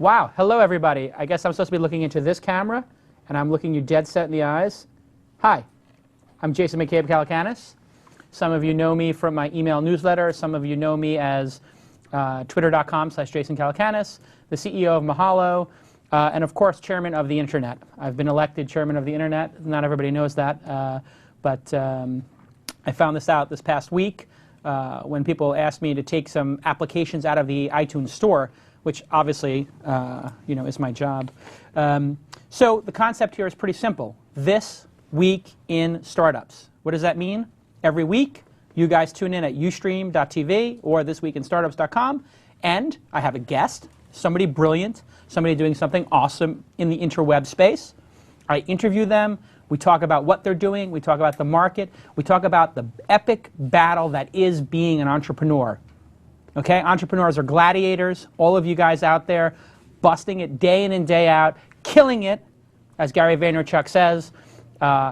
Wow, hello everybody. I guess I'm supposed to be looking into this camera, and I'm looking you dead set in the eyes. Hi, I'm Jason McCabe Calacanis. Some of you know me from my email newsletter. Some of you know me as twitter.com/Jason Calacanis, the CEO of Mahalo, and of course, chairman of the internet. I've been elected chairman of the internet. Not everybody knows that, but I found this out this past week when people asked me to take some applications out of the iTunes store, which obviously, is my job. So the concept here is pretty simple. This week in startups. What does that mean? Every week, you guys tune in at ustream.tv or thisweekinstartups.com, and I have a guest, somebody brilliant, somebody doing something awesome in the interweb space. I interview them. We talk about what they're doing. We talk about the market. We talk about the epic battle that is being an entrepreneur. Okay, entrepreneurs are gladiators. All of you guys out there, busting it day in and day out, killing it, as Gary Vaynerchuk says.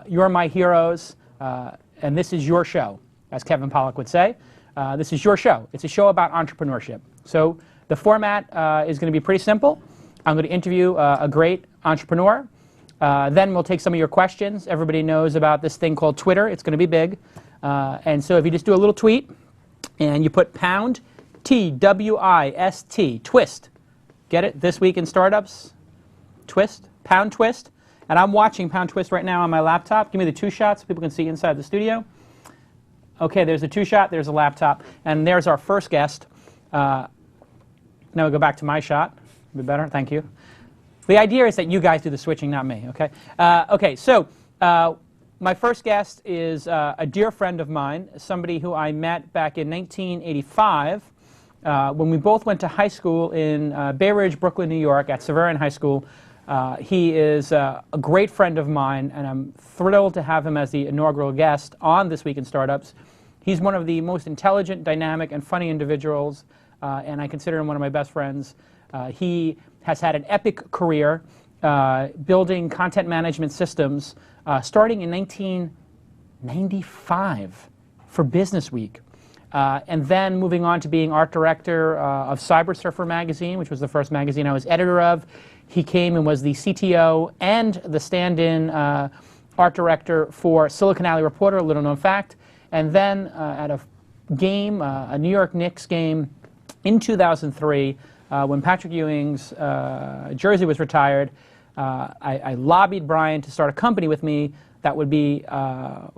You're my heroes, and this is your show, as Kevin Pollak would say. This is your show. It's a show about entrepreneurship. So the format is going to be pretty simple. I'm going to interview a great entrepreneur. Then we'll take some of your questions. Everybody knows about this thing called Twitter. It's going to be big. And so if you just do a little tweet, and you put pound TWIST, twist. Get it? This Week in Startups, twist, pound twist. And I'm watching pound twist right now on my laptop. Give me the two shots so people can see inside the studio. Okay, there's a two shot, there's a laptop, and there's our first guest. Now we go back to my shot. A bit better, thank you. The idea is that you guys do the switching, not me, okay? So my first guest is a dear friend of mine, somebody who I met back in 1985 when we both went to high school in Bay Ridge, Brooklyn, New York, at Severian High School. He is a great friend of mine, and I'm thrilled to have him as the inaugural guest on This Week in Startups. He's one of the most intelligent, dynamic, and funny individuals, and I consider him one of my best friends. He has had an epic career building content management systems starting in 1995 for Business Week. And then moving on to being art director of Cyber Surfer magazine, which was the first magazine I was editor of. He came and was the CTO and the stand-in art director for Silicon Alley Reporter, a little known fact. And then at a game, a New York Knicks game in 2003, when Patrick Ewing's jersey was retired, I lobbied Brian to start a company with me that would be a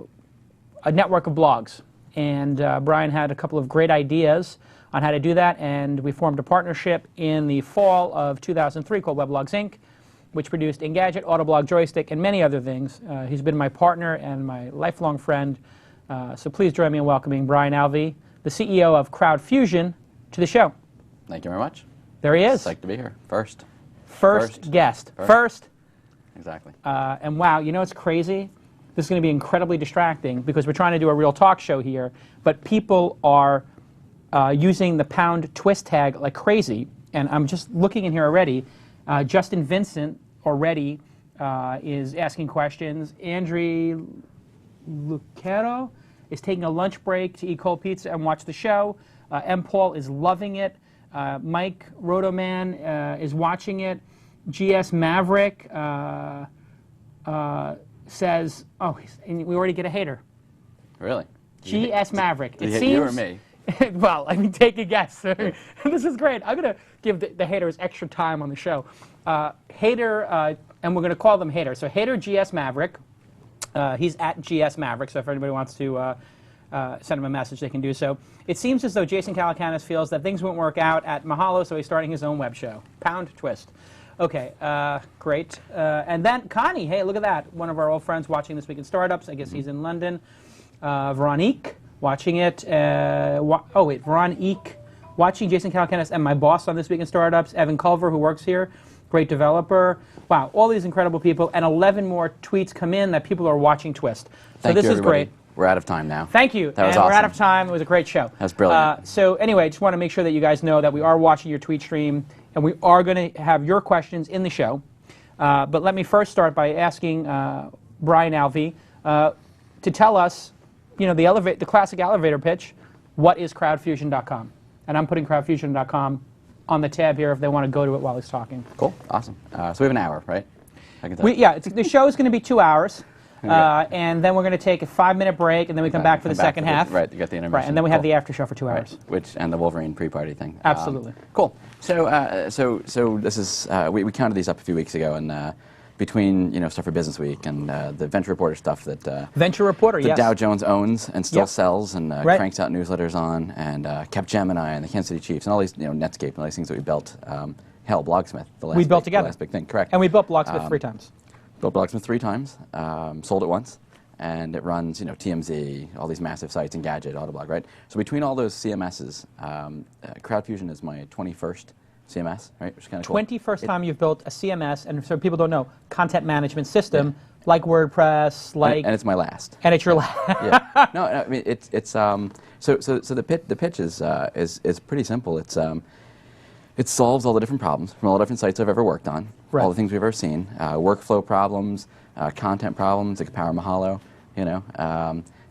network of blogs. And Brian had a couple of great ideas on how to do that, and we formed a partnership in the fall of 2003 called Weblogs Inc., which produced Engadget, Autoblog Joystick, and many other things. He's been my partner and my lifelong friend, so please join me in welcoming Brian Alvey, the CEO of CrowdFusion, to the show. Thank you very much. There he is. Psyched to be here. First Guest. First. Exactly. And wow, you know what's crazy? This is going to be incredibly distracting because we're trying to do a real talk show here, but people are using the pound twist tag like crazy. And I'm just looking in here already. Justin Vincent already is asking questions. Andre Lucero is taking a lunch break to eat cold pizza and watch the show. M. Paul is loving it. Mike Rotoman is watching it. GS Maverick says, oh, and we already get a hater. Really? GS Maverick. It seems you or me? Well, I mean, take a guess. This is great. I'm going to give the haters extra time on the show. Hater, and we're going to call them haters. So hater GS Maverick. He's at GS Maverick, so if anybody wants to send him a message, they can do so. It seems as though Jason Calacanis feels that things won't work out at Mahalo, so he's starting his own web show. Pound twist. Okay, great. And then Connie, hey, look at that. One of our old friends watching This Week in Startups. I guess he's in London. Veronique, watching it. Veronique, watching Jason Calacanis and my boss on This Week in Startups. Evan Culver, who works here, great developer. Wow, all these incredible people. And 11 more tweets come in that people are watching Twist. So this is great. We're out of time now. Thank you. That was awesome. We're out of time. It was a great show. That's brilliant. So anyway, I just want to make sure that you guys know that we are watching your tweet stream, and we are going to have your questions in the show. But let me first start by asking Brian Alvey to tell us, the classic elevator pitch. What is crowdfusion.com? And I'm putting crowdfusion.com on the tab here if they want to go to it while he's talking. Cool. Awesome. So we have an hour, right? I can tell you. Yeah, the show is going to be 2 hours. Okay. And then we're going to take a 5-minute break, and then we come back for the second half. Right, you got the intermission. Right, and then we have Cool. the after show for 2 hours. Right, and the Wolverine pre-party thing. Absolutely. Cool. So this is we counted these up a few weeks ago, and between stuff for Business Week and the Venture Reporter stuff that Venture Reporter, the yes. Dow Jones owns and still Yep. sells and Right. cranks out newsletters on, and Capgemini and the Kansas City Chiefs and all these Netscape and all these things that we built. Hell, Blogsmith, the last We built big, together. the last big thing, correct? And we built Blocksmith 3 times. Built Blogsmith 3 times, sold it once, and it runs, TMZ, all these massive sites, Engadget, Autoblog, right? So between all those CMSs, CrowdFusion is my 21st CMS, right? Which is kind of cool. 21st time you've built a CMS, and so people don't know, content management system, like WordPress, like... And it's my last. And it's your last. Yeah. No, I mean, it's so the pitch is pretty simple. It solves all the different problems from all the different sites I've ever worked on, Right. all the things we've ever seen, workflow problems, content problems, like Power Mahalo.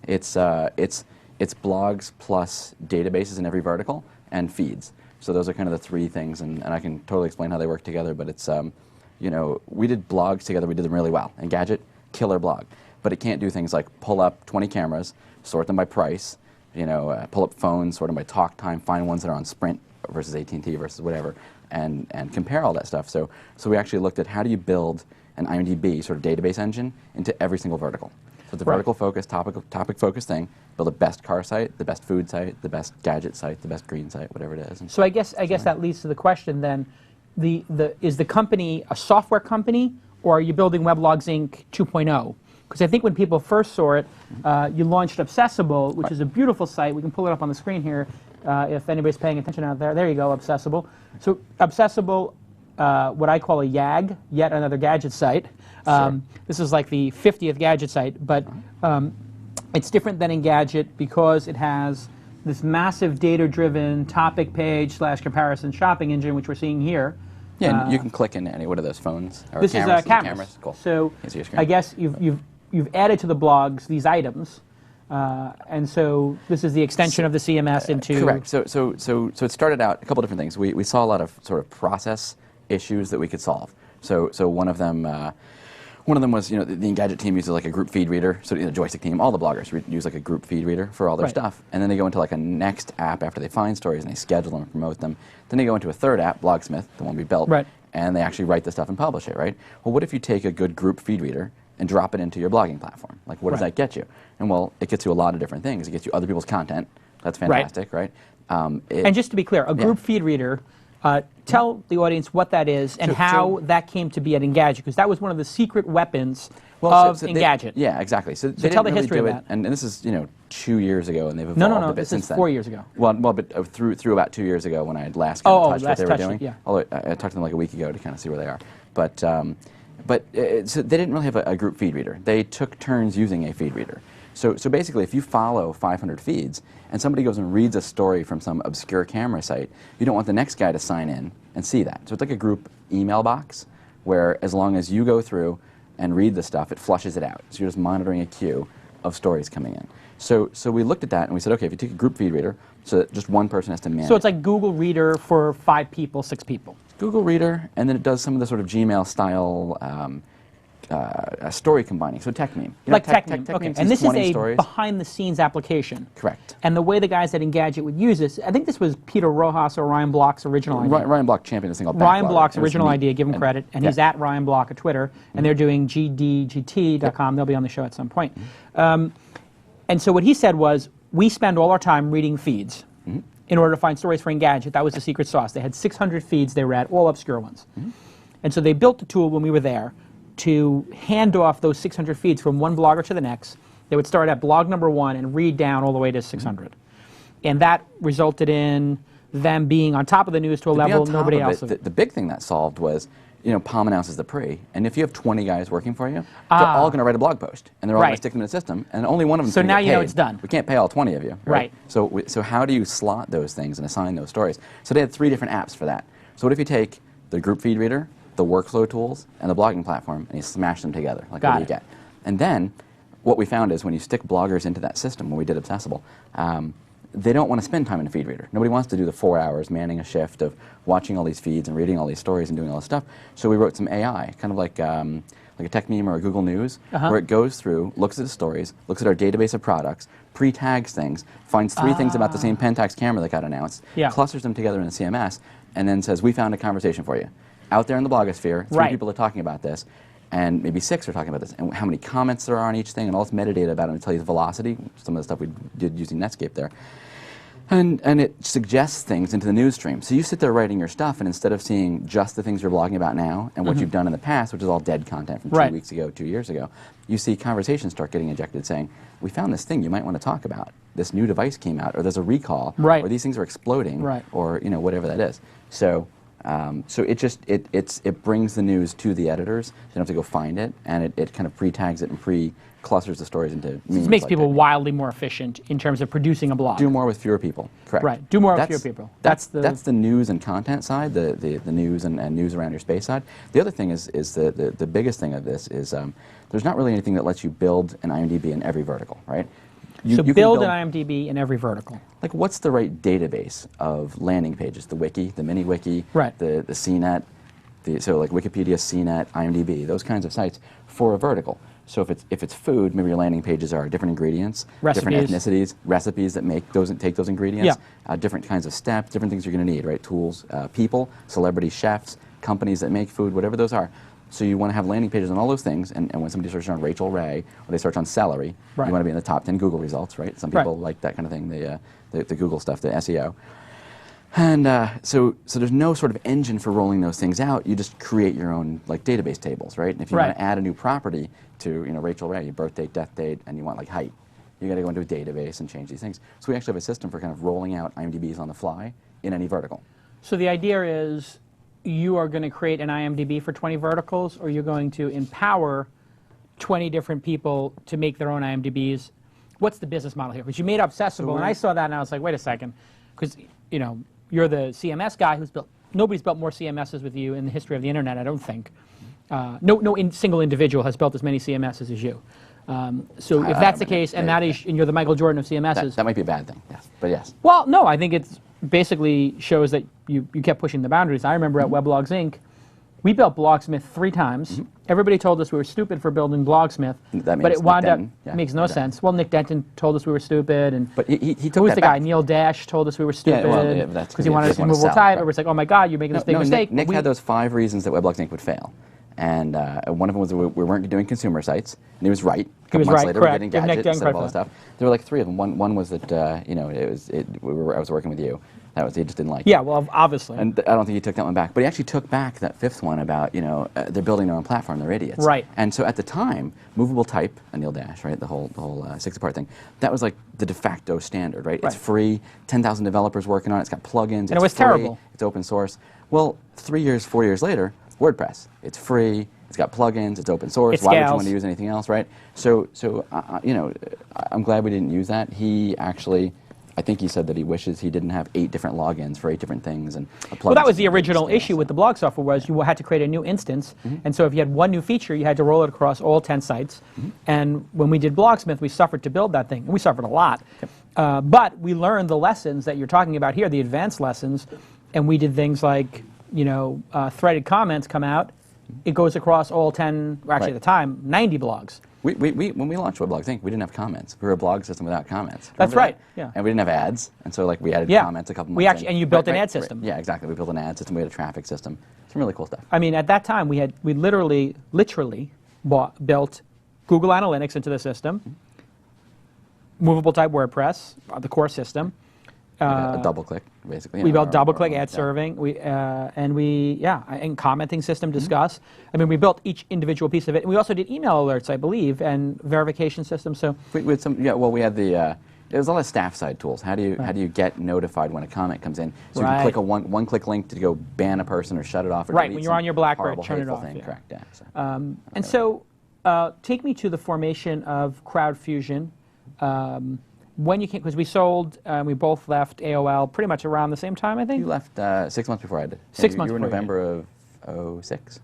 It's blogs plus databases in every vertical and feeds. So those are kind of the 3 things, and I can totally explain how they work together. But it's we did blogs together. We did them really well. Engadget, killer blog, but it can't do things like pull up 20 cameras, sort them by price, pull up phones, sort them by talk time, find ones that are on Sprint versus AT&T versus whatever, and compare all that stuff. So we actually looked at how do you build an IMDb sort of database engine into every single vertical. So it's a Right. vertical focused, topic focused thing. Build the best car site, the best food site, the best gadget site, the best green site, whatever it is. And So I guess that leads to the question then, is the company a software company, or are you building Weblogs Inc. 2.0? Because I think when people first saw it, you launched Obsessible, which is a beautiful site. We can pull it up on the screen here if anybody's paying attention out there. There you go, Obsessible. So Obsessible, what I call a YAG, yet another gadget site. Sure. This is like the 50th gadget site, but it's different than Engadget because it has this massive data-driven topic page / comparison shopping engine, which we're seeing here. yeah, and you can click into any. What are those phones? Or This cameras? is cameras. Cool. So Can see your screen. I guess you've added to the blogs these items, and so this is the extension of the CMS into... Correct. So it started out a couple different things. We saw a lot of sort of process issues that we could solve. So one of them was the Engadget team uses like a group feed reader. So the joystick team, all the bloggers use like a group feed reader for all their Right. stuff, and then they go into like a next app after they find stories and they schedule them and promote them. Then they go into a third app, Blogsmith, the one we built, Right. and they actually write the stuff and publish it. Right. Well, what if you take a good group feed reader and drop it into your blogging platform? Like, what does Right. that get you? And well, it gets you a lot of different things. It gets you other people's content. That's fantastic, right? And just to be clear, a group feed reader, tell the audience what that is and So- how that came to be at Engadget, because that was one of the secret weapons of Engadget. Yeah, exactly. So, they tell didn't the really history do of it, that. and this is 2 years ago, and they've evolved No, a bit this since is then. 4 years ago. Well, but through about 2 years ago when I had last Oh, touched what last they were touched it, doing. yeah. Although I talked to them like a week ago to kind of see where they are, but so they didn't really have a group feed reader. They took turns using a feed reader. So basically, if you follow 500 feeds and somebody goes and reads a story from some obscure camera site, you don't want the next guy to sign in and see that. So it's like a group email box where as long as you go through and read the stuff, it flushes it out. So you're just monitoring a queue of stories coming in. So we looked at that and we said, okay, if you take a group feed reader, so that just one person has to manage. So it's like Google Reader for 5 people, 6 people. Google Reader, and then it does some of the sort of Gmail style story combining. So TechMeme. Like TechMeme. Okay. sees And this is 20 a stories. behind-the-scenes application. Correct. And the way the guys at Engadget would use this, I think this was Peter Rojas or Ryan Block's original idea. Ryan Block championed this thing called Ryan Backlogger. Block's It was original neat. idea, give him credit, and he's at Ryan Block at Twitter, and they're doing gdgt.com. They'll be on the show at some point. And so what he said was, we spend all our time reading feeds in order to find stories for Engadget. That was the secret sauce. They had 600 feeds they read, all obscure ones. And so they built the tool when we were there to hand off those 600 feeds from one blogger to the next. They would start at blog number 1 and read down all the way to 600. And that resulted in them being on top of the news to a level nobody else. The big thing that solved was, Palm announces the pre, and if you have 20 guys working for you, they're all going to write a blog post, and they're all going Right. to stick them in the system, and only one of them. So can now get you know paid. it's done. We can't pay all 20 of you, Right. So how do you slot those things and assign those stories? So they had 3 different apps for that. So what if you take the group feed reader, the workflow tools, and the blogging platform, and you smash them together? Like, what do you get? And then what we found is when you stick bloggers into that system, when we did Obsessible, they don't want to spend time in a feed reader. Nobody wants to do the 4 hours manning a shift of watching all these feeds and reading all these stories and doing all this stuff. So we wrote some AI, kind of like a tech meme or a Google News, where it goes through, looks at the stories, looks at our database of products, pre-tags things, finds 3 things about the same Pentax camera that got announced, clusters them together in a CMS, and then says, we found a conversation for you. Out there in the blogosphere, 3 people are talking about this, and maybe 6 are talking about this, and how many comments there are on each thing, and all this metadata about it, and tell you the velocity, some of the stuff we did using Netscape there. And it suggests things into the news stream. So you sit there writing your stuff, and instead of seeing just the things you're blogging about now and what you've done in the past, which is all dead content from 2 weeks ago, 2 years ago, you see conversations start getting injected saying, we found this thing you might want to talk about. This new device came out, or there's a recall, or these things are exploding, or whatever that is. So so it brings the news to the editors. They don't have to go find it, and it kind of pre-tags it and pre-clusters the stories into memes. It makes people wildly more efficient in terms of producing a blog. Do more with fewer people, correct. Right, do more with fewer people. That's the news and content side, the news and news around your space side. The other thing is the biggest thing of this is there's not really anything that lets you build an IMDb in every vertical, right? You build an IMDb in every vertical. Like, what's the right database of landing pages? The wiki, the mini wiki, the CNET, so like Wikipedia, CNET, IMDb, those kinds of sites for a vertical. So if it's food, maybe your landing pages are different ingredients, different ethnicities, recipes that take those ingredients, different kinds of steps, different things you're going to need, right? Tools, people, celebrity chefs, companies that make food, whatever those are. So you want to have landing pages on all those things, and when somebody searches on Rachel Ray, or they search on celery, you want to be in the top 10 Google results, right? Some people like that kind of thing, the Google stuff, the SEO. And so there's no sort of engine for rolling those things out. You just create your own like database tables, right? And if you want to add a new property to Rachel Ray, your birth date, death date, and you want like height, you got to go into a database and change these things. So we actually have a system for kind of rolling out IMDb's on the fly in any vertical. So the idea is you are going to create an IMDb for 20 verticals, or you're going to empower 20 different people to make their own IMDbs. What's the business model here? Because you made Obsessible, and I saw that and I was like, wait a second, because you're the CMS guy who's built. Nobody's built more CMSs with you in the history of the internet, I don't think. No single individual has built as many CMSs as you. So if that's the case, and you're the Michael Jordan of CMSs, that might be a bad thing. Yes, but yes. Well, no, I think it's basically shows that you kept pushing the boundaries. I remember at Weblogs Inc., we built Blogsmith 3 times. Everybody told us we were stupid for building Blogsmith, but it wound up makes no sense. Well, Nick Denton told us we were stupid, but he took who was the back. guy? Neil Dash told us we were stupid because he wanted us to movable type. It was like, oh my God, you're making this big mistake. Nick had those 5 reasons that Weblogs Inc. would fail. And one of them was that we weren't doing consumer sites, and he was right. A couple months later, correct. We were getting Gadget instead of all that stuff. There were like 3 of them. One was that I was working with you. That was he just didn't like. Yeah, well, obviously. And I don't think he took that one back, but he actually took back that 5th one about they're building their own platform. They're idiots. Right. And so at the time, movable type, Neil Dash, right, the whole 6-part thing, that was like the de facto standard, right? It's free. 10,000 developers working on it. It's got plugins. And it was terrible. It's open source. Well, 4 years later, WordPress. It's free. It's got plugins. It's open source. Why would you want to use anything else, right? So I'm glad we didn't use that. He actually, I think he said that he wishes he didn't have 8 different logins for 8 different things and. Well, that was the original issue with the blog software was you had to create a new instance, and so if you had one new feature, you had to roll it across all 10 sites. And when we did Blogsmith, we suffered to build that thing. And we suffered a lot, but we learned the lessons that you're talking about here, the advanced lessons, and we did things like threaded comments come out. It goes across all 10, or actually at the time, 90 blogs. When we launched Weblogs Inc., we didn't have comments. We were a blog system without comments. That's right. Yeah. And we didn't have ads, and so like we added comments a couple months. And you built an ad system. Yeah, exactly. We built an ad system. We had a traffic system. Some really cool stuff. I mean, at that time, we literally built Google Analytics into the system, movable type WordPress, the core system. A double-click, basically. We built double-click ad serving. And commenting system, Discuss. I mean, we built each individual piece of it. And we also did email alerts, I believe, and verification system. So we had some. Yeah, well, we had the. There was a lot of staff-side tools. How do you get notified when a comment comes in? So you can click a one-click link to go ban a person or shut it off. Or when you're on your BlackBerry, turn it off. Correct. Yeah. So, take me to the formation of CrowdFusion. When you came, because we sold, we both left AOL pretty much around the same time, I think. You left 6 months before I did. 6 months. You were November of 06.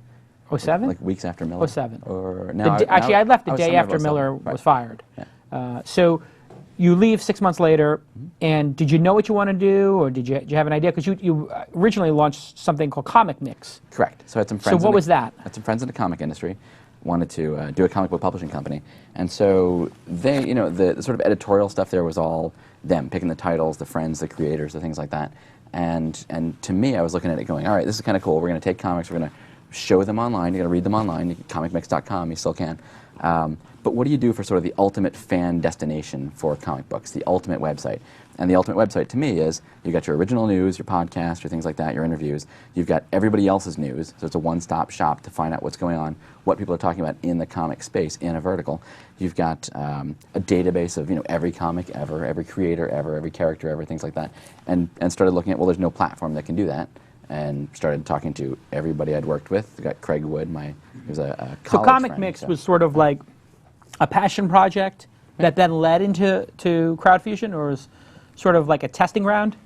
07? Like weeks after Miller. 07. Or I left the day after Miller was fired. Yeah. So you leave 6 months later, and did you know what you want to do, or did you have an idea? Because you originally launched something called Comic Mix. Correct. So I had some friends. So what was that? I had some friends in the comic industry, wanted to do a comic book publishing company, and so they, the sort of editorial stuff there was all them picking the titles, the friends, the creators, the things like that. And to me, I was looking at it going, all right, this is kind of cool. We're going to take comics, we're going to show them online. You're going to read them online. Comicmix.com, you still can. But what do you do for sort of the ultimate fan destination for comic books, the ultimate website? And the ultimate website to me is you've got your original news, your podcast, your things like that, your interviews. You've got everybody else's news, so it's a one-stop shop to find out what's going on, what people are talking about in the comic space in a vertical. You've got a database of every comic ever, every creator ever, every character ever, things like that. And started looking at, well, there's no platform that can do that. And started talking to everybody I'd worked with. I got Craig Wood, he was a college So Comic friend, Mix was sort of like a passion project that then led into Crowdfusion, or was sort of like a testing ground,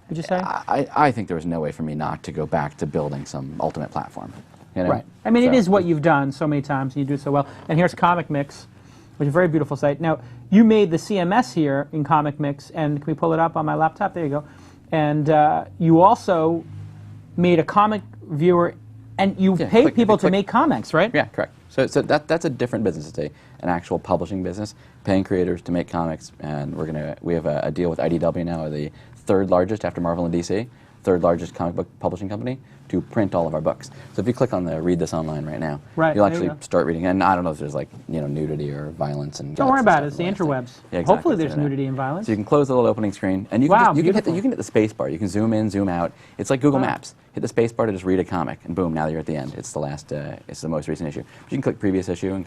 would you say? I think there was no way for me not to go back to building some ultimate platform. Right. I mean, it is what you've done so many times, and you do it so well. And here's Comic Mix, which is a very beautiful site. Now, you made the CMS here in Comic Mix, and can we pull it up on my laptop? There you go. And you also made a comic viewer, and you pay people to make comics, right? Yeah, correct. So that's a different business. It's an actual publishing business, paying creators to make comics, and we have a deal with IDW now, the third largest after Marvel and DC, third largest comic book publishing company, to print all of our books. So if you click on the read this online right now, you'll actually start reading. And I don't know if there's nudity or violence and. Don't worry about it. It's the interwebs. Yeah, exactly. Hopefully there's nudity and violence. So you can close the little opening screen, and you can hit the space bar. You can zoom in, zoom out. It's like Google Maps. Hit the space bar to just read a comic, and boom, now you're at the end. It's the last. It's the most recent issue. But you can click previous issue and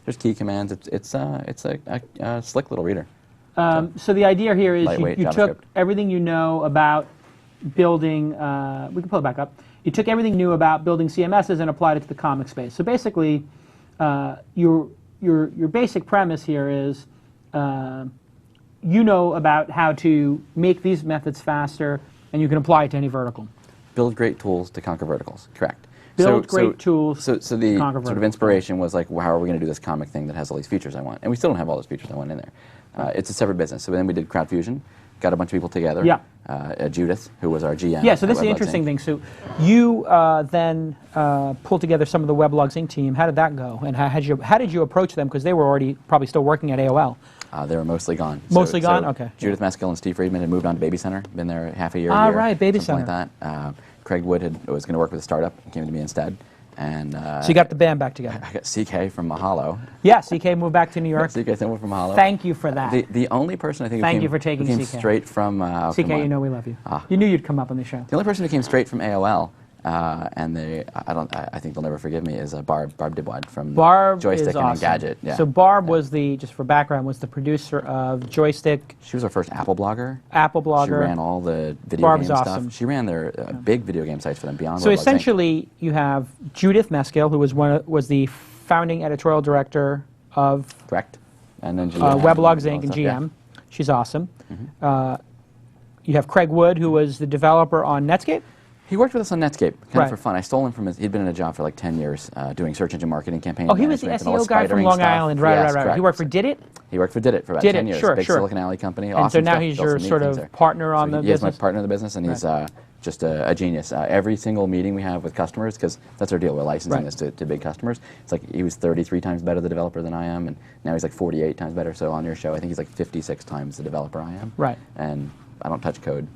there's key commands. It's a slick little reader. So the idea here is you took JavaScript. everything you know about building. We can pull it back up. You took everything new about building CMSs and applied it to the comic space. So basically, your basic premise here is you know about how to make these methods faster, and you can apply it to any vertical. Build great tools to conquer verticals. Correct. Build great tools. So the conquer sort of inspiration was like, well, how are we going to do this comic thing that has all these features I want? And we still don't have all those features I want in there. It's a separate business. So then we did Crowdfusion, got a bunch of people together. Yeah. Judith, who was our GM. Yeah, so this is the interesting thing. So you then pulled together some of the Weblogs Inc. team. How did that go? And how did you approach them? Because they were already probably still working at AOL. They were mostly gone. Mostly gone? Okay. Judith Maskell and Steve Friedman had moved on to Baby Center, been there half a year. Right, Baby something Center. like that. Craig Wood was going to work with a startup and came to me instead. And so you got the band back together. I got CK from Mahalo. Yeah, CK moved back to New York. CK moved from Mahalo. Thank you for that. The only person I think Thank you for taking who came CK. straight from CK, you know we love you. Ah. You knew you'd come up on the show. The only person who came straight from AOL, and I think they'll never forgive me, is Barb Dibwad from Joystick is awesome. and Engadget. Yeah. So Barb was just for background, was the producer of Joystick. She was our first Apple blogger. Apple blogger. She ran all the video Barb's game awesome. stuff. She ran their big video game sites for them beyond. So Weblogs Inc. essentially, you have Judith Maskell, who was the founding editorial director of Correct. And then GM Weblogs Inc. and stuff, GM. yeah. She's awesome. You have Craig Wood, who was the developer on Netscape. He worked with us on Netscape, kind Right. of for fun. I stole him from he'd been in a job for like 10 years doing search engine marketing campaigns. Oh, he was the SEO guy from Long Island. Right. Correct. He worked for Did It? He worked for Did It for about Did 10 It, years. sure, Big sure. Silicon Alley company. And Awesome so now stuff, he's built your some neat sort things of there. partner on the He is business? my partner in the business, and he's just a genius. Every single meeting we have with customers, because that's our deal, we're licensing this to big customers. It's like he was 33 times better the developer than I am, and now he's like 48 times better. So on your show, I think he's like 56 times the developer I am. Right. And I don't touch code.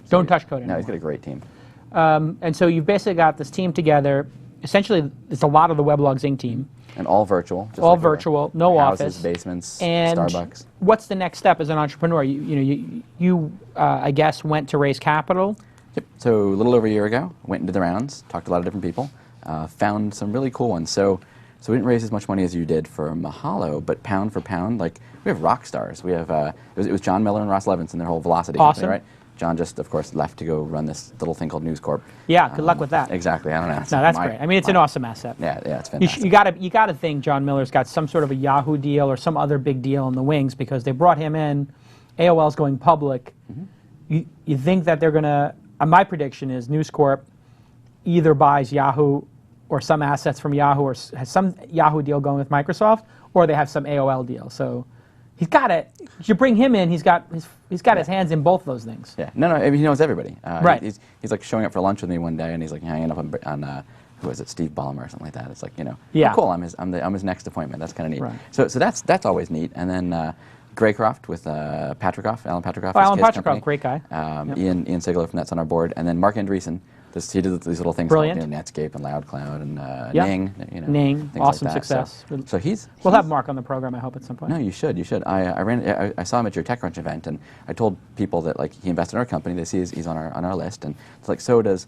Don't touch code anymore. No, he's got a great team. And so you've basically got this team together. Essentially, it's a lot of the Weblogs Inc. team. And all virtual. Just All like virtual, no houses, office. basements, And Starbucks. what's the next step as an entrepreneur? You I guess, went to raise capital. Yep. So a little over a year ago, went into the rounds, talked to a lot of different people, found some really cool ones. So we didn't raise as much money as you did for Mahalo, but pound for pound, like we have rock stars. We have it was John Miller and Ross Levinson, their whole Velocity company, right? John just, of course, left to go run this little thing called News Corp. Yeah, good luck with that. Exactly. I don't know. No, that's great. I mean, it's an awesome asset. Yeah, it's fantastic. You got to think John Miller's got some sort of a Yahoo deal or some other big deal in the wings, because they brought him in. AOL's going public. You think that they're going to? My prediction is News Corp either buys Yahoo or some assets from Yahoo, or has some Yahoo deal going with Microsoft, or they have some AOL deal. So He's got it. You bring him in, he's got his hands in both those things. Yeah, no, I mean, he knows everybody. Right. He's like showing up for lunch with me one day, and he's like hanging up on who is it, Steve Ballmer or something like that. It's like, Yeah. oh, cool. I'm his next appointment. That's kind of neat. Right. So that's always neat. And then Graycroft with Alan Patricoff. Oh, Alan his Patricoff, company. great guy. Yep. Ian Sigler from that's on our board, and then Mark Andreessen. He did these little things Brilliant. called Netscape and LoudCloud and Yep. Ning. Ning, things awesome like that. success. So We'll have Mark on the program, I hope, at some point. No, you should. I saw him at your TechCrunch event, and I told people that like he invested in our company. They see he's on our list, and it's like, so does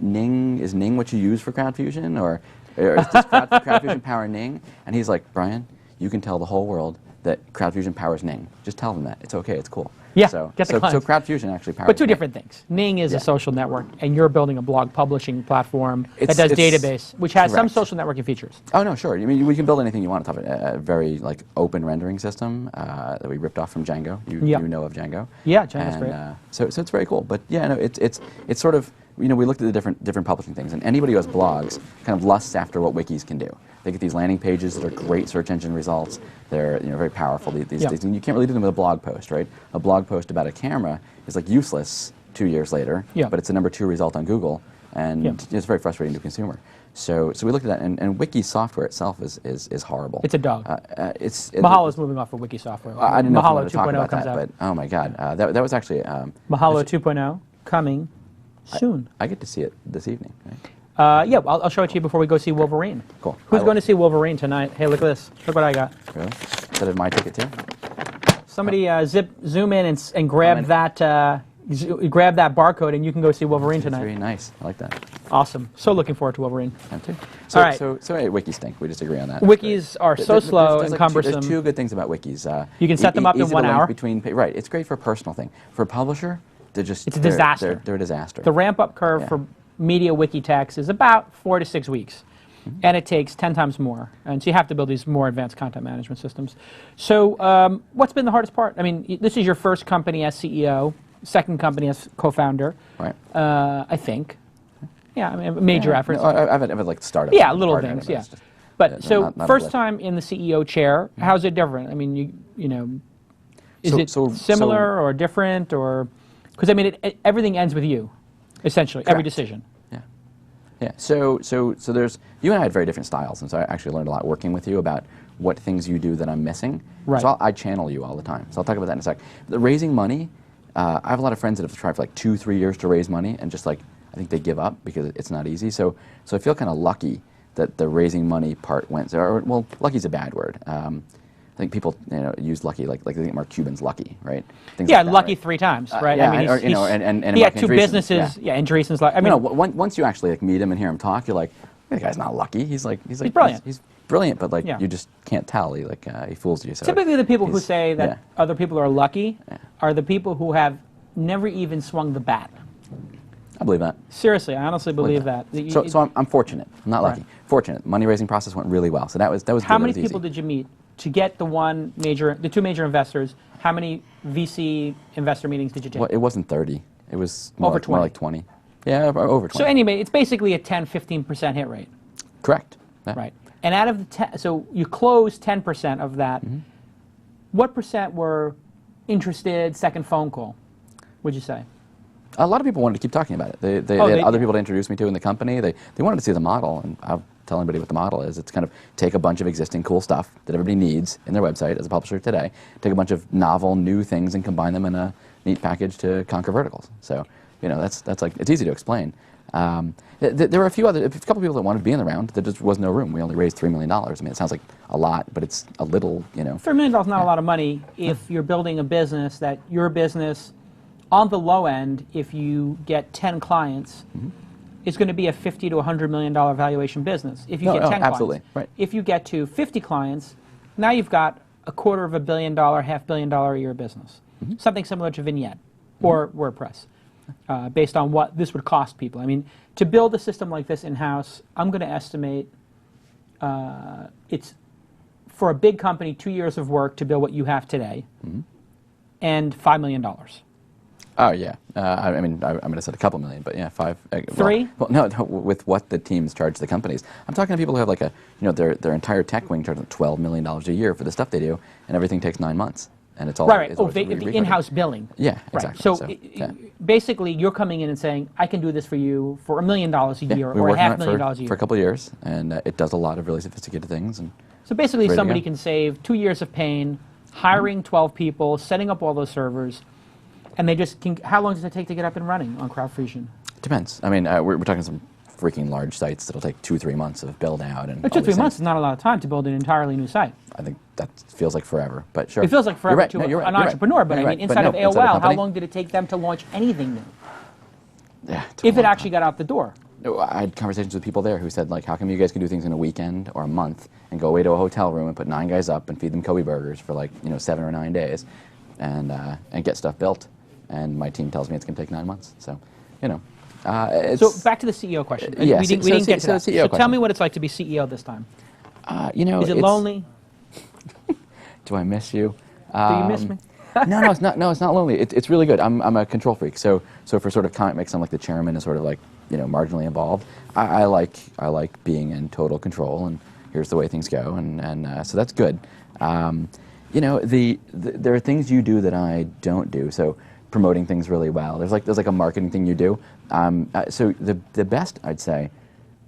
Ning? Is Ning what you use for CrowdFusion, or does CrowdFusion power Ning? And he's like, Brian, you can tell the whole world that CrowdFusion powers Ning. Just tell them that. It's okay. It's cool. Yeah, So get the clients. CrowdFusion actually powers. But two Ning. different things. Ning is a social network, and you're building a blog publishing platform that does database, which has some correct. social networking features. Oh no, sure. I mean, we can build anything you want on top of it. A very like open rendering system that we ripped off from Django. You know of Django. Yeah, Django's and, great. So it's very cool. But yeah, no, it's sort of, we looked at the different publishing things, and anybody who has blogs kind of lusts after what wikis can do. They get these landing pages that are great search engine results. They're very powerful. These things, and you can't really do them with a blog post, right? A blog post about a camera is like useless 2 years later, but it's the #2 result on Google, and it's very frustrating to a consumer. So we looked at that, and wiki software itself is horrible. It's a dog. Mahalo's moving off of wiki software. I didn't know if you Mahalo wanted to talk 2.0 about comes that, out. but oh my God, that was actually Mahalo 2.0 coming soon. I get to see it this evening. Right? Yeah, I'll show it to you before we go see Wolverine. Cool. Who's going to see Wolverine tonight? Hey, look at this. Look what I got. Really? Is that my ticket too? Somebody zoom in and grab that grab that barcode, and you can go see Wolverine That's tonight. very nice. I like that. Awesome. So looking forward to Wolverine. I'm too. So, All right. So hey, wikis stink. We just agree on that. Wikis are so slow and cumbersome. There's two good things about wikis. You can set them up in easy 1 to link hour. Right. It's great for a personal thing. For a publisher, it's a disaster. They're a disaster. The ramp-up curve for media wiki text is about 4 to 6 weeks. And it takes 10 times more. And so you have to build these more advanced content management systems. So what's been the hardest part? I mean, this is your first company as CEO, second company as co-founder, right? I think. Yeah, I mean, major efforts. No, I've had like startups. Yeah, little things, yeah. But so not first time in the CEO chair, how's it different? I mean, is it similar or different? Or because, I mean, everything ends with you, essentially, every decision. Yeah, so there's, you and I had very different styles, and so I actually learned a lot working with you about what things you do that I'm missing. Right. So I channel you all the time. So I'll talk about that in a sec. The raising money, I have a lot of friends that have tried for like 2-3 years to raise money, and just like, I think they give up because it's not easy. So I feel kind of lucky that the raising money part went, well, lucky's a bad word. I think people use lucky like they think Mark Cuban's lucky, right? Things Yeah, like that, lucky right? 3 times, right? Yeah, I mean, and he Mark had 2 Andreessen, businesses. Yeah, Andreessen's like. I mean, once you actually like meet him and hear him talk, you're like, that guy's not lucky. He's brilliant. He's brilliant, but like you just can't tell. He fools you. So typically, the people who say that other people are lucky are the people who have never even swung the bat. I believe that. Seriously, I honestly believe that. So I'm fortunate. I'm not lucky. Right. Fortunate. Money raising process went really well. So that was How good. many It was people easy. did you meet to get the 2 major investors? How many VC investor meetings did you take? Well, it wasn't 30. It was more Over like, more 20. like 20. Yeah, over 20. So anyway, it's basically a 10-15% hit rate. Correct. Yeah. Right. And out of the so you closed 10% of that. What percent were interested? Second phone call, would you say? A lot of people wanted to keep talking about it. They had other people to introduce me to in the company. They wanted to see the model, and I'll tell anybody what the model is. It's kind of take a bunch of existing cool stuff that everybody needs in their website as a publisher today, take a bunch of novel, new things and combine them in a neat package to conquer verticals. So, that's like, it's easy to explain. There were a couple people that wanted to be in the round. There just was no room. We only raised $3 million. I mean, it sounds like a lot, but it's a little, $3 million is not a lot of money if you're building a business that your business, on the low end, if you get 10 clients, is going to be a $50 to $100 million valuation business. If you get 10 absolutely. clients. Right. If you get to 50 clients, now you've got a $250 million, $500 million a year business. Something similar to Vignette or WordPress, based on what this would cost people. I mean, to build a system like this in-house, I'm going to estimate it's, for a big company, 2 years of work to build what you have today, and $5 million. Oh yeah, I mean, I'm going to say a couple million, but yeah, five. Three? Well, no, with what the teams charge the companies. I'm talking to people who have like their entire tech wing charges $12 million a year for the stuff they do, and everything takes 9 months, and it's all Right. It's Oh, always the in-house billing. Yeah, Right. exactly. So, yeah. basically, you're coming in and saying, I can do this for you for $1 million a year we or worked on it $500,000 a year. for a couple of years, and it does a lot of really sophisticated things. And So basically, ready to somebody go. can save 2 years of pain, hiring 12 people, setting up all those servers, and they just can. How long does it take to get up and running on CrowdFusion? Depends. I mean, we're talking some freaking large sites that'll take 2-3 months of build out and. But all 2-3 these months things. is not a lot of time to build an entirely new site. I think that feels like forever, but sure. It feels like forever You're right. to No, you're right. an You're right. entrepreneur, but You're I right. mean, But inside no, of inside a AOL, how company- long did it take them to launch anything new? Yeah, took a If it long actually time. got out the door. No, I had conversations with people there who said, like, how come you guys can do things in a weekend or a month and go away to a hotel room and put 9 guys up and feed them Kobe burgers for like 7 or 9 days and get stuff built? And my team tells me it's going to take 9 months. So, it's, So back to the CEO question. Yeah, we didn't, so get to that. CEO So tell question. me what it's like to be CEO this time. Is it it's- lonely? Do I miss you? Do you miss me? No, it's not. No, it's not lonely. It's really good. I'm a control freak. So for sort of comic mix, I'm like the chairman and sort of like marginally involved. I like being in total control, and here's the way things go, and so that's good. There are things you do that I don't do. So promoting things really well. There's like a marketing thing you do. So the best, I'd say,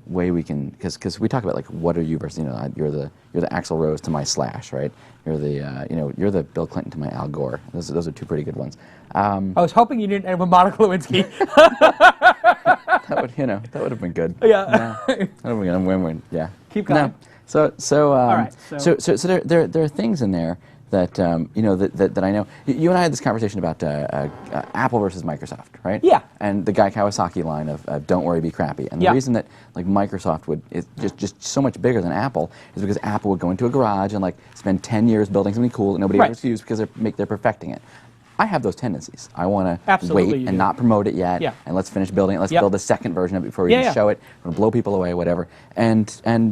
way we can, because we talk about like what are you versus you're the Axl Rose to my Slash, right? You're the you're the Bill Clinton to my Al Gore. Those are two pretty good ones. I was hoping you didn't end with Monica Lewinsky. That would have been good. Yeah. No, that would have been a win-win. Yeah. Keep going. No. So right, so there are things in there that that I know. You and I had this conversation about Apple versus Microsoft, right? Yeah. And the Guy Kawasaki line of "Don't worry, be crappy." And the Yeah. reason that like Microsoft is just so much bigger than Apple is because Apple would go into a garage and like spend 10 years building something cool that nobody Right. ever used because they're perfecting it. I have those tendencies. I want to Absolutely wait you and do. not promote it yet, Yeah. and let's finish building it. Let's Yep. build a second version of it before we Yeah, even yeah. show it. We're going to blow people away, whatever. And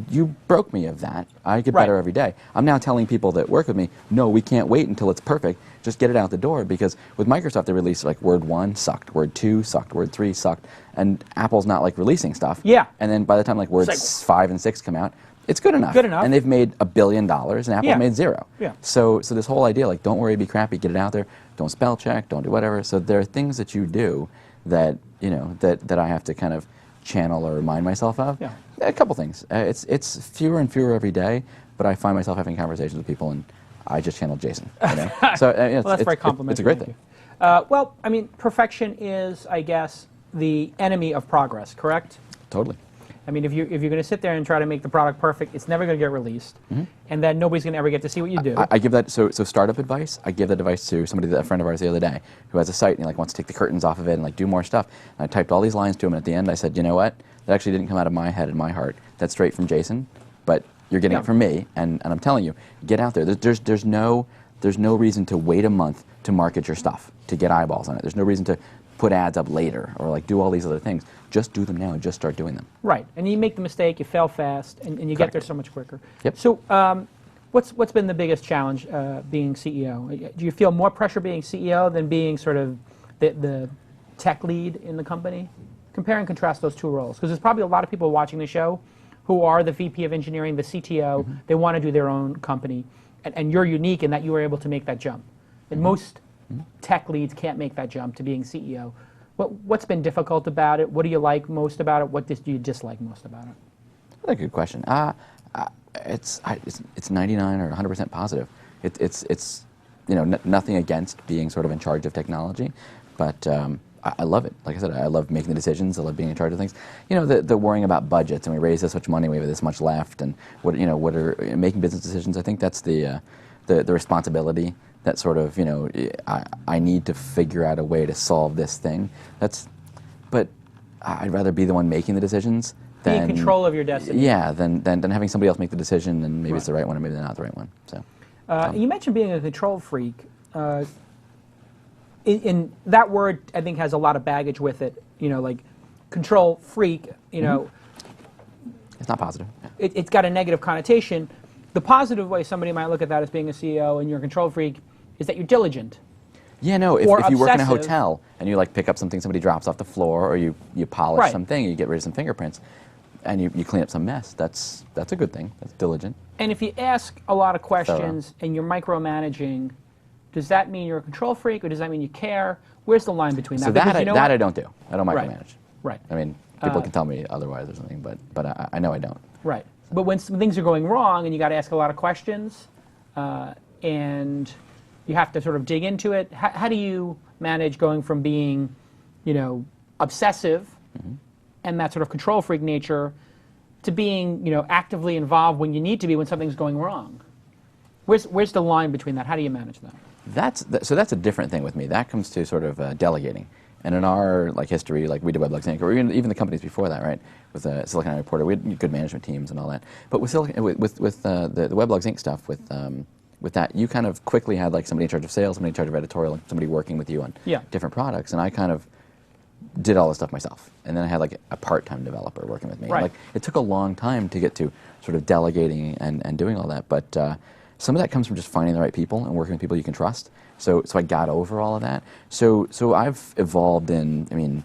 you broke me of that. I get Right. better every day. I'm now telling people that work with me, no, we can't wait until it's perfect. Just get it out the door, because with Microsoft they released like Word 1 sucked, Word 2 sucked, Word 3 sucked, and Apple's not like releasing stuff. Yeah. And then by the time like Word like- 5 and 6 come out, it's good enough. Good enough. And they've made $1 billion, and Apple Yeah. made 0. Yeah. So this whole idea, like, don't worry, be crappy, get it out there, don't spell check, don't do whatever. So there are things that you do that that I have to kind of channel or remind myself of. Yeah. A couple things. It's fewer and fewer every day, but I find myself having conversations with people, and I just channel Jason. So Well, that's very complimentary. It's a great Thank thing. you. Well, I mean, perfection is, I guess, the enemy of progress, correct? Totally. I mean, if you're going to sit there and try to make the product perfect, it's never going to get released, and then nobody's going to ever get to see what you do. I give that so startup advice. I give that advice to a friend of ours the other day who has a site and he like wants to take the curtains off of it and like do more stuff. And I typed all these lines to him, and at the end I said, you know what? That actually didn't come out of my head and my heart. That's straight from Jason, but you're getting Yeah. it from me, and I'm telling you, get out there. There's no reason to wait a month to market your stuff to get eyeballs on it. There's no reason to put ads up later or like do all these other things. Just do them now and just start doing them. Right, and you make the mistake, you fail fast, and you get Correct. there so much quicker. Yep. So, what's been the biggest challenge being CEO? Do you feel more pressure being CEO than being sort of the tech lead in the company? Compare and contrast those two roles, because there's probably a lot of people watching the show who are the VP of engineering, the CTO. They want to do their own company, and you're unique in that you were able to make that jump. And most tech leads can't make that jump to being CEO. What's been difficult about it? What do you like most about it? What do you dislike most about it? That's a good question. It's 99 or 100% positive. It's nothing against being sort of in charge of technology, but I love it. Like I said, I love making the decisions. I love being in charge of things. The worrying about budgets, and we raise this much money, we have this much left, and what are making business decisions. I think that's the responsibility that sort of I need to figure out a way to solve this thing. But I'd rather be the one making the decisions Be than in control of your destiny. Yeah, than having somebody else make the decision, and maybe Right. it's the right one, and maybe not the right one. So. You mentioned being a control freak. In that word, I think, has a lot of baggage with it. Like control freak. It's not positive. Yeah. It's got a negative connotation. The positive way somebody might look at that as being a CEO and you're a control freak is that you're diligent. Yeah, no, or if you work in a obsessive. hotel and you like pick up something somebody drops off the floor, or you polish Right. something, you get rid of some fingerprints, and you clean up some mess, that's a good thing. That's diligent. And if you ask a lot of questions and you're micromanaging, does that mean you're a control freak, or does that mean you care? Where's the line between that? So Because that, you know that what? I don't do. I don't Right. micromanage. Right. I mean, people can tell me otherwise or something, but I know I don't. Right. But when some things are going wrong and you got to ask a lot of questions, and you have to sort of dig into it, how do you manage going from being, obsessive and that sort of control freak nature to being, actively involved when you need to be when something's going wrong? Where's the line between that? How do you manage that? So that's a different thing with me. That comes to sort of delegating. And in our history, we did Weblogs Inc., or even the companies before that, right? With Silicon Valley Reporter, we had good management teams and all that. But with the Weblogs Inc. stuff, with that, you kind of quickly had somebody in charge of sales, somebody in charge of editorial, and somebody working with you on different products. And I kind of did all this stuff myself. And then I had a part-time developer working with me. Right. It took a long time to get to sort of delegating and doing all that. But some of that comes from just finding the right people and working with people you can trust. So I got over all of that. So I've evolved in,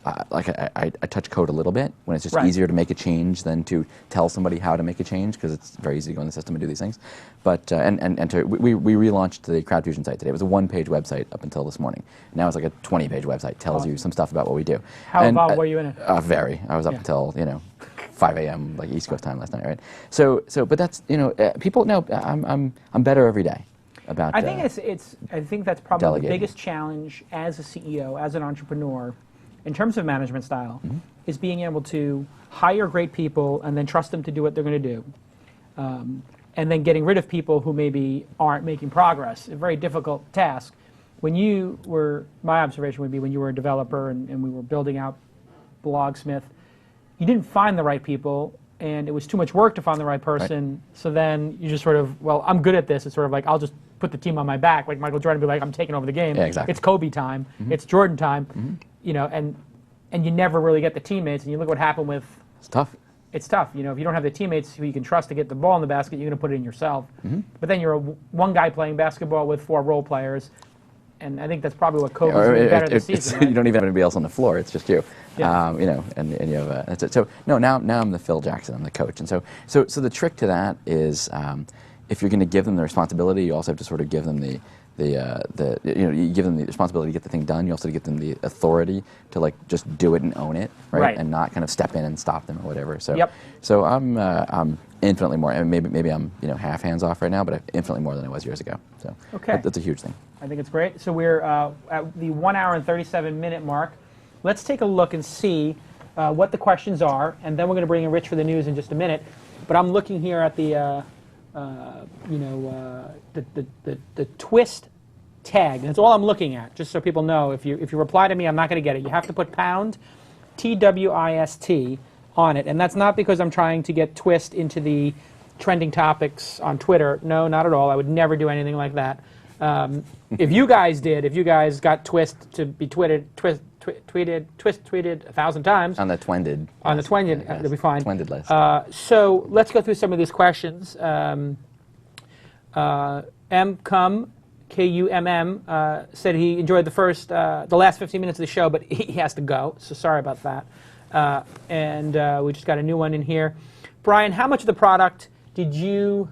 I touch code a little bit when it's just easier to make a change than to tell somebody how to make a change, because it's very easy to go in the system and do these things. But we relaunched the CrowdFusion site today. It was a one-page website up until this morning. Now it's a 20-page website. Tells you some stuff about what we do. How involved were you in it? Very. I was up until 5 a.m. East Coast time last night, right? But that's people know I'm better every day about. I think I think that's probably delegating. the biggest challenge as a CEO, as an entrepreneur, in terms of management style, is being able to hire great people and then trust them to do what they're going to do, and then getting rid of people who maybe aren't making progress. A very difficult task. My observation would be when you were a developer and we were building out Blogsmith, you didn't find the right people, and it was too much work to find the right person. Right. So then you just sort of, I'm good at this. It's sort of I'll just put the team on my back, like Michael Jordan, be I'm taking over the game. Yeah, exactly. It's Kobe time. It's Jordan time. And you never really get the teammates. And you look what happened with. It's tough. It's tough. If you don't have the teammates who you can trust to get the ball in the basket, you're going to put it in yourself. But then you're one guy playing basketball with 4 role players. And I think that's probably what Kobe's doing better this season. Right? You don't even have anybody else on the floor. It's just you. Yeah. And you have that's it. So no, now I'm the Phil Jackson. I'm the coach. And so the trick to that is if you're going to give them the responsibility, you also have to sort of give them you give them the responsibility to get the thing done. You also have to give them the authority to just do it and own it, right? And not kind of step in and stop them or whatever. So I'm infinitely more. And maybe I'm half hands off right now, but infinitely more than I was years ago. So that's a huge thing. I think it's great. So we're at the 1 hour and 37-minute mark. Let's take a look and see what the questions are, and then we're going to bring in Rich for the news in just a minute. But I'm looking here at the twist tag. That's all I'm looking at, just so people know. If you reply to me, I'm not going to get it. You have to put pound TWIST on it, and that's not because I'm trying to get twist into the trending topics on Twitter. No, not at all. I would never do anything like that. If you guys got twist to be tweeted 1,000 times on the twended. On the twended, that'll be fine. Twended list. So let's go through some of these questions. MCUM, KUMM, said he enjoyed the last 15 minutes of the show, but he has to go. So sorry about that. And we just got a new one in here. Brian, how much of the product did you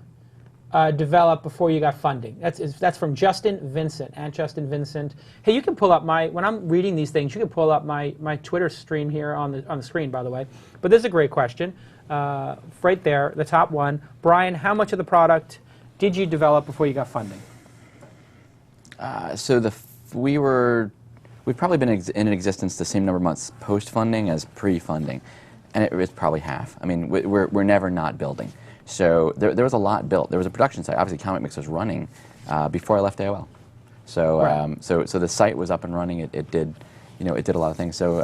develop before you got funding? That's from Justin Vincent, at Justin Vincent. Hey, you can pull up when I'm reading these things, you can pull up my Twitter stream here on the screen, by the way. But this is a great question. Right there, the top one. Brian, how much of the product did you develop before you got funding? We've probably been in existence the same number of months post-funding as pre-funding. And it was probably half. I mean, we're never not building. So there was a lot built. There was a production site. Obviously, Comic Mix was running before I left AOL. So so the site was up and running. It did a lot of things. So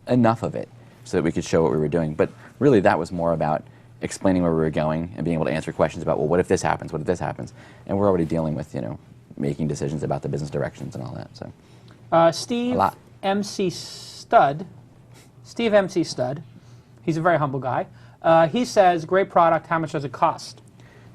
enough of it so that we could show what we were doing. But really, that was more about explaining where we were going and being able to answer questions about, well, what if this happens? What if this happens? And we're already dealing with making decisions about the business directions and all that. So Steve MC Stud. He's a very humble guy. He says, great product, how much does it cost?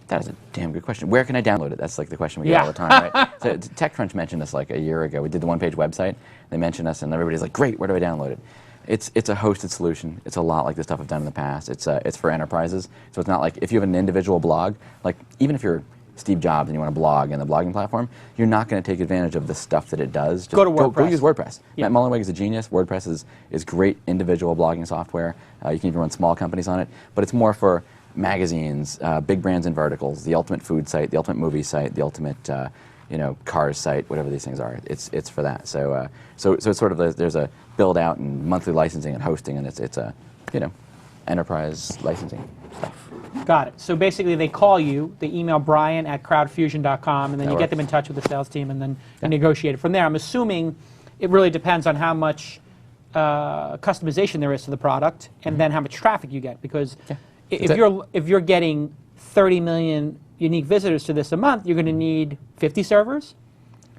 That is a damn good question. Where can I download it? That's like the question we get all the time, right? So TechCrunch mentioned us like a year ago. We did the one-page website. They mentioned us, and everybody's like, "Great, where do I download it?" It's a hosted solution. It's a lot like the stuff I've done in the past. It's for enterprises, so it's not like if you have an individual blog, like even if you're Steve Jobs and you want to blog in the blogging platform, you're not going to take advantage of the stuff that it does. Just go to WordPress. Go use WordPress. Yeah. Matt Mullenweg is a genius. WordPress is great individual blogging software. You can even run small companies on it, but it's more for magazines, big brands and verticals, the ultimate food site, the ultimate movie site, the ultimate cars site, whatever these things are. It's for that. So it's sort of there's a build out and monthly licensing and hosting, and it's a enterprise licensing stuff. Got it. So basically, they call you, they email Brian at crowdfusion.com, and then you get them in touch with the sales team, and then you negotiate it from there. I'm assuming it really depends on how much customization there is to the product, and then how much traffic you get. Because if you're getting 30 million unique visitors to this a month, you're going to need 50 servers.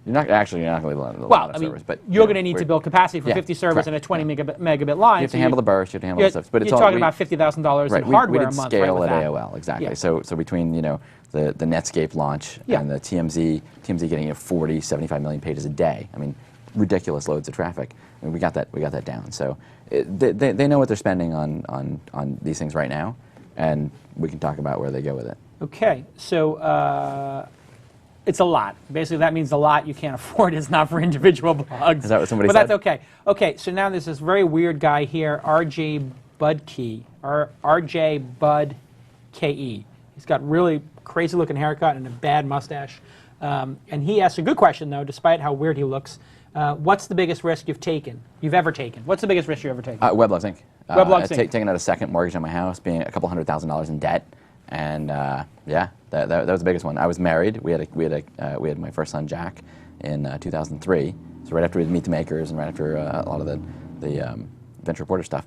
You're not going to need a Well, lot of servers, but you're going to need to build capacity for 50 servers and a 20 megabit line. You have to handle the burst. You have to handle the stuff. But it's you're talking about $50,000 in hardware we a did month. Scale right, at AOL, exactly. Yeah. So between the Netscape launch and the TMZ getting 40, 75 million pages a day. I mean, ridiculous loads of traffic. I mean, we got that down. So they know what they're spending on these things right now, and we can talk about where they go with it. Okay, so it's a lot. Basically, that means a lot you can't afford is not for individual blogs. Is that what somebody said? said? But that's okay. Okay, so now there's this very weird guy here, RJ Budke, RJ Bud KE. He's got really crazy looking haircut and a bad mustache. And he asked a good question, though, despite how weird he looks. What's the biggest risk you've ever taken? What's the biggest risk you've ever taken? Weblogs Inc. Weblogs Inc. Taking out a second mortgage on my house, being a couple $100,000 in debt. And that was the biggest one. I was married. We had my first son Jack in 2003. So right after we had Meet the Makers and right after a lot of the Venture Reporter stuff,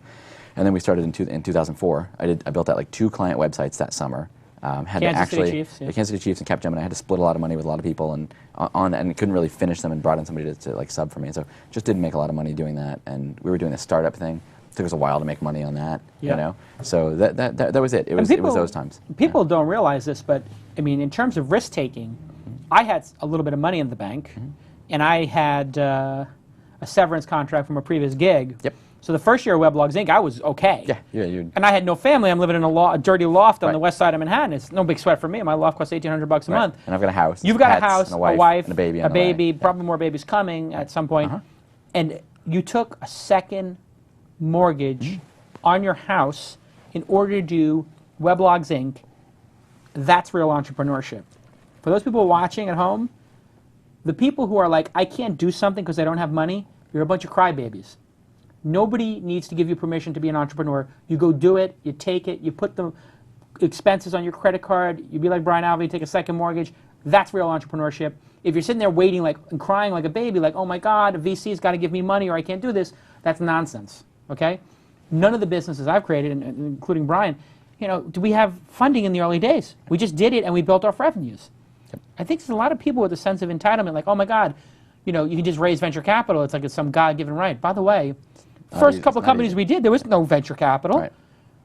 and then we started in 2004. I built out like 2 client websites that summer. Kansas City Chiefs, yeah. The Kansas City Chiefs and Capgemini. I had to split a lot of money with a lot of people and couldn't really finish them and brought in somebody to like sub for me. So just didn't make a lot of money doing that. And we were doing a startup thing. Took us a while to make money on that, So that was it. It was those times. People don't realize this, but I mean, in terms of risk taking, I had a little bit of money in the bank, and I had a severance contract from a previous gig. Yep. So the first year of Weblogs Inc., I was okay. Yeah. And I had no family. I'm living in a dirty loft on the west side of Manhattan. It's no big sweat for me. My loft costs $1,800 a month. And I've got a house. You've got a house, and a wife, and a baby, probably more babies coming at some point. And you took a second mortgage on your house in order to do Weblogs Inc. That's real entrepreneurship. For those people watching at home, the people who are like, I can't do something because I don't have money, you're a bunch of crybabies. Nobody needs to give you permission to be an entrepreneur. You go do it, you take it, you put the expenses on your credit card, you be like Brian Alvey, take a second mortgage. That's real entrepreneurship. If you're sitting there waiting and crying like a baby, like, oh my God, a VC's got to give me money or I can't do this, that's nonsense. Okay? None of the businesses I've created, including Brian, do we have funding in the early days? We just did it and we built off revenues. Yep. I think there's a lot of people with a sense of entitlement, like, oh my God, you can just raise venture capital. It's like it's some God-given right. By the way, first couple of companies we did, there was no venture capital. Right.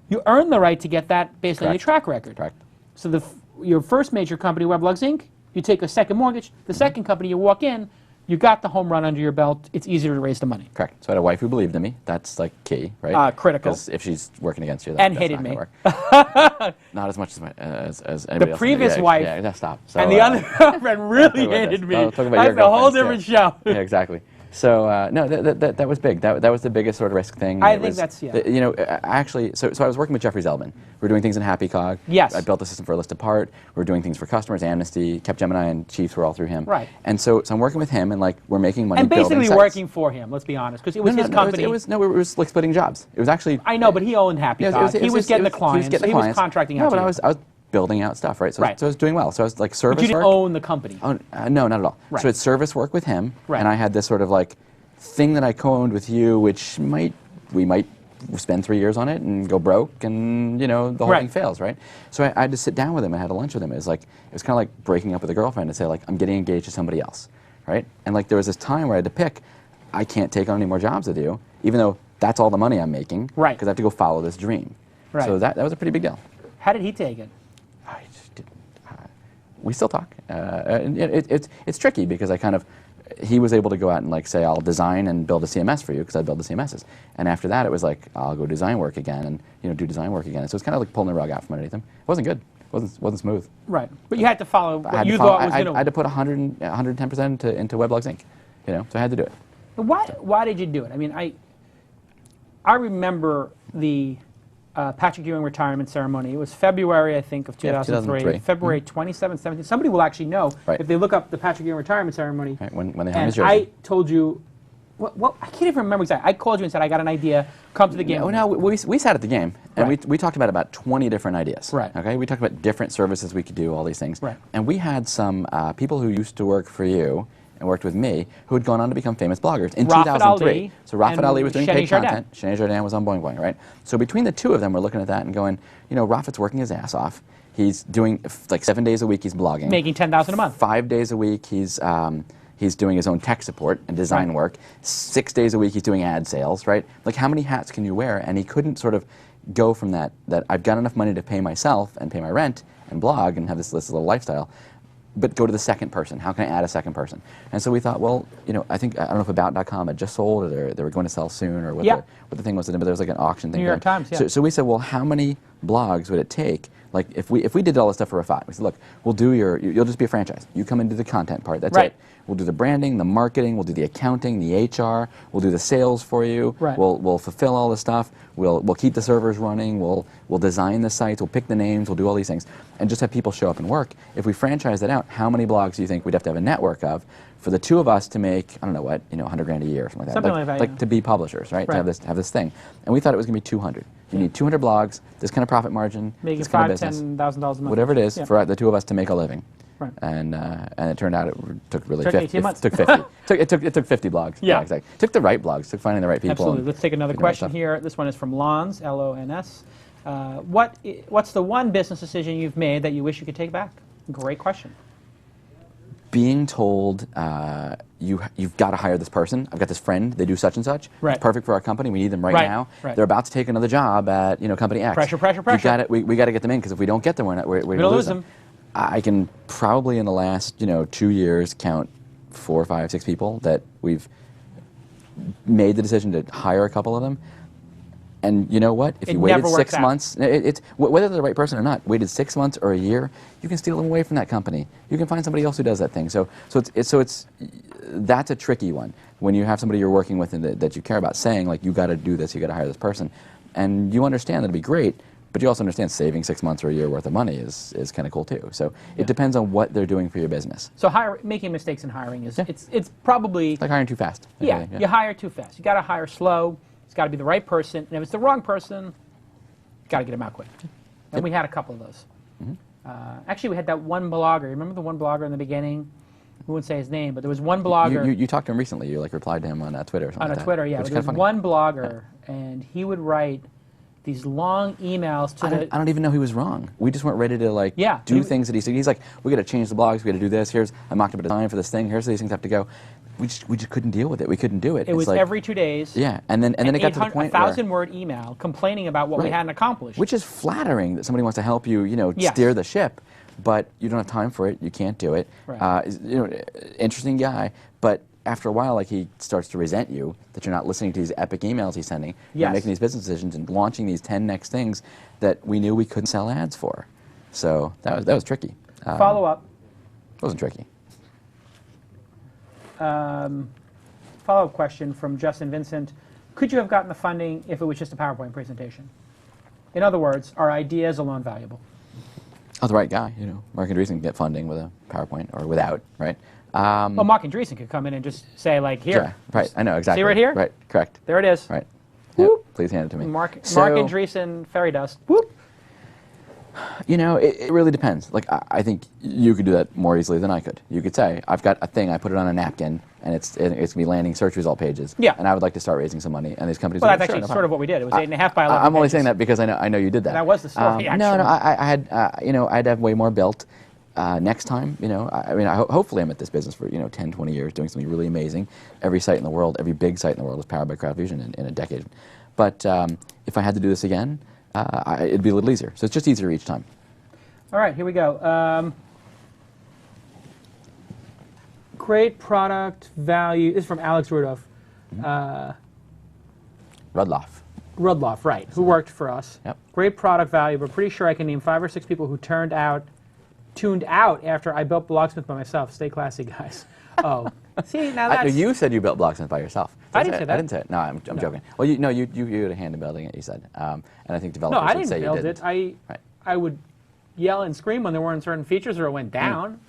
You earned the right to get that based on your track record. Correct. So your first major company, Weblogs Inc., you take a second mortgage. The second company, you walk in, you got the home run under your belt. It's easier to raise the money. Correct. So I had a wife who believed in me. That's like key, right? Critical. Because if she's working against you, and that's hated not me. Work. Not as much as anybody else. The previous wife. Yeah, stop. So, and the other girlfriend really hated me. Talk about your That's a whole different show. Yeah, exactly. So no, that was big. That was the biggest sort of risk thing. I think that's actually. So I was working with Jeffrey Zeldman. We were doing things in Happy Cog. Yes. I built a system for a list apart. We were doing things for customers. Amnesty, Capgemini, and Chiefs were all through him. Right. And so I'm working with him, and we're making money. And basically building working for him. Let's be honest, because it was his company. It was like splitting jobs. It was actually. I know, but he owned Happy Cog. He was getting the clients. He was contracting out. No, but I was building out stuff, right? So I was doing well. So I was like service work. But you didn't own the company. Oh, no, not at all. Right. So it's service work with him, and I had this sort of like thing that I co-owned with you, which we might spend 3 years on it and go broke, and the whole thing fails, right? So I had to sit down with him and had a lunch with him. It was kind of like breaking up with a girlfriend and say like, I'm getting engaged to somebody else, right? And like there was this time where I had to pick, I can't take on any more jobs with you, even though that's all the money I'm making, right? Because I have to go follow this dream. Right. So that was a pretty big deal. How did he take it? we still talk. And it's tricky because he was able to go out and like say, I'll design and build a CMS for you because I build the CMSs. And after that, it was like, I'll go design work again and do design work again. And so it's kind of like pulling the rug out from underneath him. It wasn't good. It wasn't smooth. Right. But you had to follow what you thought was going to... I had to put 110% into Weblogs Inc. So I had to do it. But why did you do it? I mean, I remember the Patrick Ewing retirement ceremony. It was February, I think, of 2003. 2003. February 27th, 17th. Somebody will actually know if they look up the Patrick Ewing retirement ceremony. Right, when they hung his And jersey. I told you, I can't even remember exactly. I called you and said, I got an idea. Come to the game. No, we sat at the game, and we talked about 20 different ideas. Right. Okay. We talked about different services we could do, all these things. Right. And we had some people who used to work for you and worked with me who had gone on to become famous bloggers in 2003. So Rafat Ali was doing paid content. Shani Jardin was on Boing Boing, right? So between the two of them, we're looking at that and going, Rafat's working his ass off. He's doing like 7 days a week. He's blogging, making $10,000 a month. 5 days a week. He's doing his own tech support and design work. 6 days a week he's doing ad sales, right? Like how many hats can you wear? And he couldn't sort of go from that I've got enough money to pay myself and pay my rent and blog and have this little lifestyle, but go to the second person. How can I add a second person? And so we thought, well, I don't know if About.com had just sold or they were going to sell soon or what the thing was, but there was like an auction thing. New York Times, yeah. So we said, well, how many blogs would it take? Like if we did all this stuff for Rafat, we said, look, we'll do you'll just be a franchise. You come and do the content part. That's it. We'll do the branding, the marketing, we'll do the accounting, the HR, we'll do the sales for you. Right. We'll fulfill all the stuff. We'll keep the servers running. We'll design the sites. We'll pick the names. We'll do all these things, and just have people show up and work. If we franchise that out, how many blogs do you think we'd have to have a network of for the two of us to make? I don't know what, $100,000 a year or something like that. Something like that. Like to be publishers, right? To have this thing, and we thought it was going to be 200. You need 200 blogs, this kind of profit margin, making this kind of $5,000, business, $10,000 a month, whatever it is for the two of us to make a living. Right. And it turned out it took really 18 months. It took 50. it took 50 blogs. Yeah. Exactly. It took the right blogs. Took finding the right people. Absolutely. Let's take another question here. This one is from Lons, Lons. What's the one business decision you've made that you wish you could take back? Great question. Being told you've got to hire this person. I've got this friend. They do such and such. Right. It's perfect for our company. We need them right now. Right. They're about to take another job at company X. Pressure. We got to get them in because if we don't get them, we're going to lose them. I can probably in the last 2 years count 4, 5, 6 people that we've made the decision to hire a couple of them. And you know what? If you waited 6 months, whether they're the right person or not, waited 6 months or a year, you can steal them away from that company. You can find somebody else who does that thing. So that's a tricky one when you have somebody you're working with and that you care about saying like you got to do this, you got to hire this person, and you understand that'd be great. But you also understand saving 6 months or a year worth of money is kind of cool too. So it depends on what they're doing for your business. So making mistakes in hiring is it's probably it's like hiring too fast. Yeah, you hire too fast. You got to hire slow. It's got to be the right person. And if it's the wrong person, you got to get them out quick. And we had a couple of those. Mm-hmm. Actually, we had that one blogger. Remember the one blogger in the beginning? We wouldn't say his name, but there was one blogger. You talked to him recently. You replied to him on Twitter or something like that. On Twitter, yeah. There was one blogger, and he would write these long emails to I don't even know he was wrong. We just weren't ready to do things that he said. He's like, we got to change the blogs. We got to do this. I mocked up a design for this thing. Here's these things have to go. We just couldn't deal with it. We couldn't do it. It was like, every 2 days. Yeah, and then it got to the point where 1,000-word email complaining about what we hadn't accomplished. Which is flattering that somebody wants to help you, steer the ship, but you don't have time for it. You can't do it. Right. Interesting guy, but after a while, like he starts to resent you that you're not listening to these epic emails he's sending, and making these business decisions and launching these 10 next things that we knew we couldn't sell ads for. So that was tricky. Follow up. It wasn't tricky. Follow-up question from Justin Vincent. Could you have gotten the funding if it was just a PowerPoint presentation? In other words, are ideas alone valuable? Oh, the right guy. Mark Andreessen can get funding with a PowerPoint or without, right? Well, Mark Andreessen could come in and just say, like, here. Yeah, right. I know, exactly. See right here? Right, correct. There it is. Right. Whoop. Yep, please hand it to me. Mark Andreessen, fairy dust. Whoop. It really depends. Like, I think you could do that more easily than I could. You could say, I've got a thing, I put it on a napkin, and it's going to be landing search result pages. Yeah. And I would like to start raising some money. And these companies Well, that's actually sort of what we did. It was 8.5 by 11 I'm only pages. saying that because I know you did that. And that was the story, actually. No, I had, I'd have way more built. Next time, hopefully I'm at this business for 10, 20 years doing something really amazing. Every site in the world, every big site in the world is powered by CrowdFusion in a decade. But if I had to do this again, it'd be a little easier. So it's just easier each time. All right, here we go. great product value. This is from Alex Rudolph. Rudloff. Rudloff, right, who worked for us. Yep. Great product value, but pretty sure I can name 5 or 6 people who tuned out after I built Blocksmith by myself. Stay classy, guys. Oh, see, now that's... You said you built Blocksmith by yourself. I didn't say that. I didn't say it. No, I'm joking. Well, you had a hand in building it, you said. And I think developers No, I would didn't say build you didn't. it. I would yell and scream when there weren't certain features or it went down.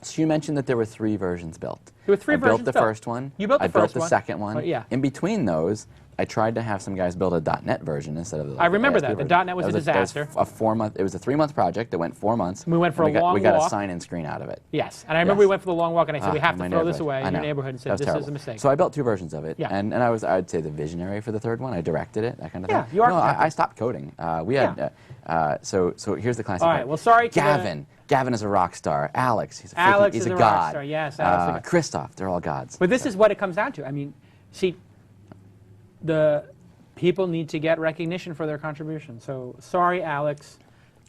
So you mentioned that there were 3 versions built. There were 3 I versions built the first one. You built the I first built one. the second one. Yeah. In between those, I tried to have some guys build a .NET version instead of the I remember ASP that. The version. .NET was a That disaster. It was a 3-month project that went 4 months. We went for and a long We got walk. a sign-in screen out of it. Yes, and I remember we went for the long walk and I said, we have to my throw this neighborhood. away I in your know. neighborhood and That said, was this terrible. is a mistake. So I built 2 versions of it, Yeah. and I'd say the visionary for the third one. I directed it, that kind of thing. Yeah, you are. No, I stopped coding. We had, so here's the classic All part. right, well, sorry to Gavin. Gavin is a rock star. Alex, he's a Alex he's is a a god. rock star, yes, Alex is a god. Christoph, they're all gods. But this is what it comes down to. I mean, see, the people need to get recognition for their contribution. So sorry, Alex,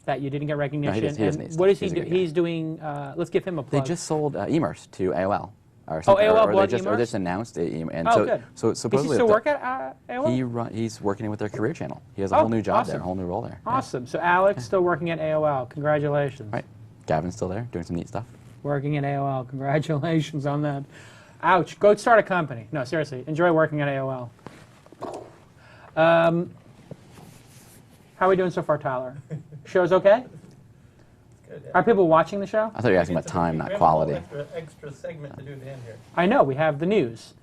that you didn't get recognition. he doesn't and need what is stuff. he He's a do? good guy. He's doing, let's give him a They plug. just sold Emers to AOL. Or Oh, something, AOL or bought they Emers? just announced it. And Oh, good. So Does he supposedly still work at AOL? he's working with their career channel. He has a Oh, whole new job awesome. there, a whole new role there. Yeah. Awesome. So Alex still working at AOL. Congratulations. Right. Gavin's still there, doing some neat stuff. Working at AOL. Congratulations on that. Ouch. Go start a company. No, seriously. Enjoy working at AOL. How are we doing so far, Tyler? Show's okay? Good, yeah. Are people watching the show? I thought you were asking about time, not quality. Extra segment to do at the end here. I know. We have the news,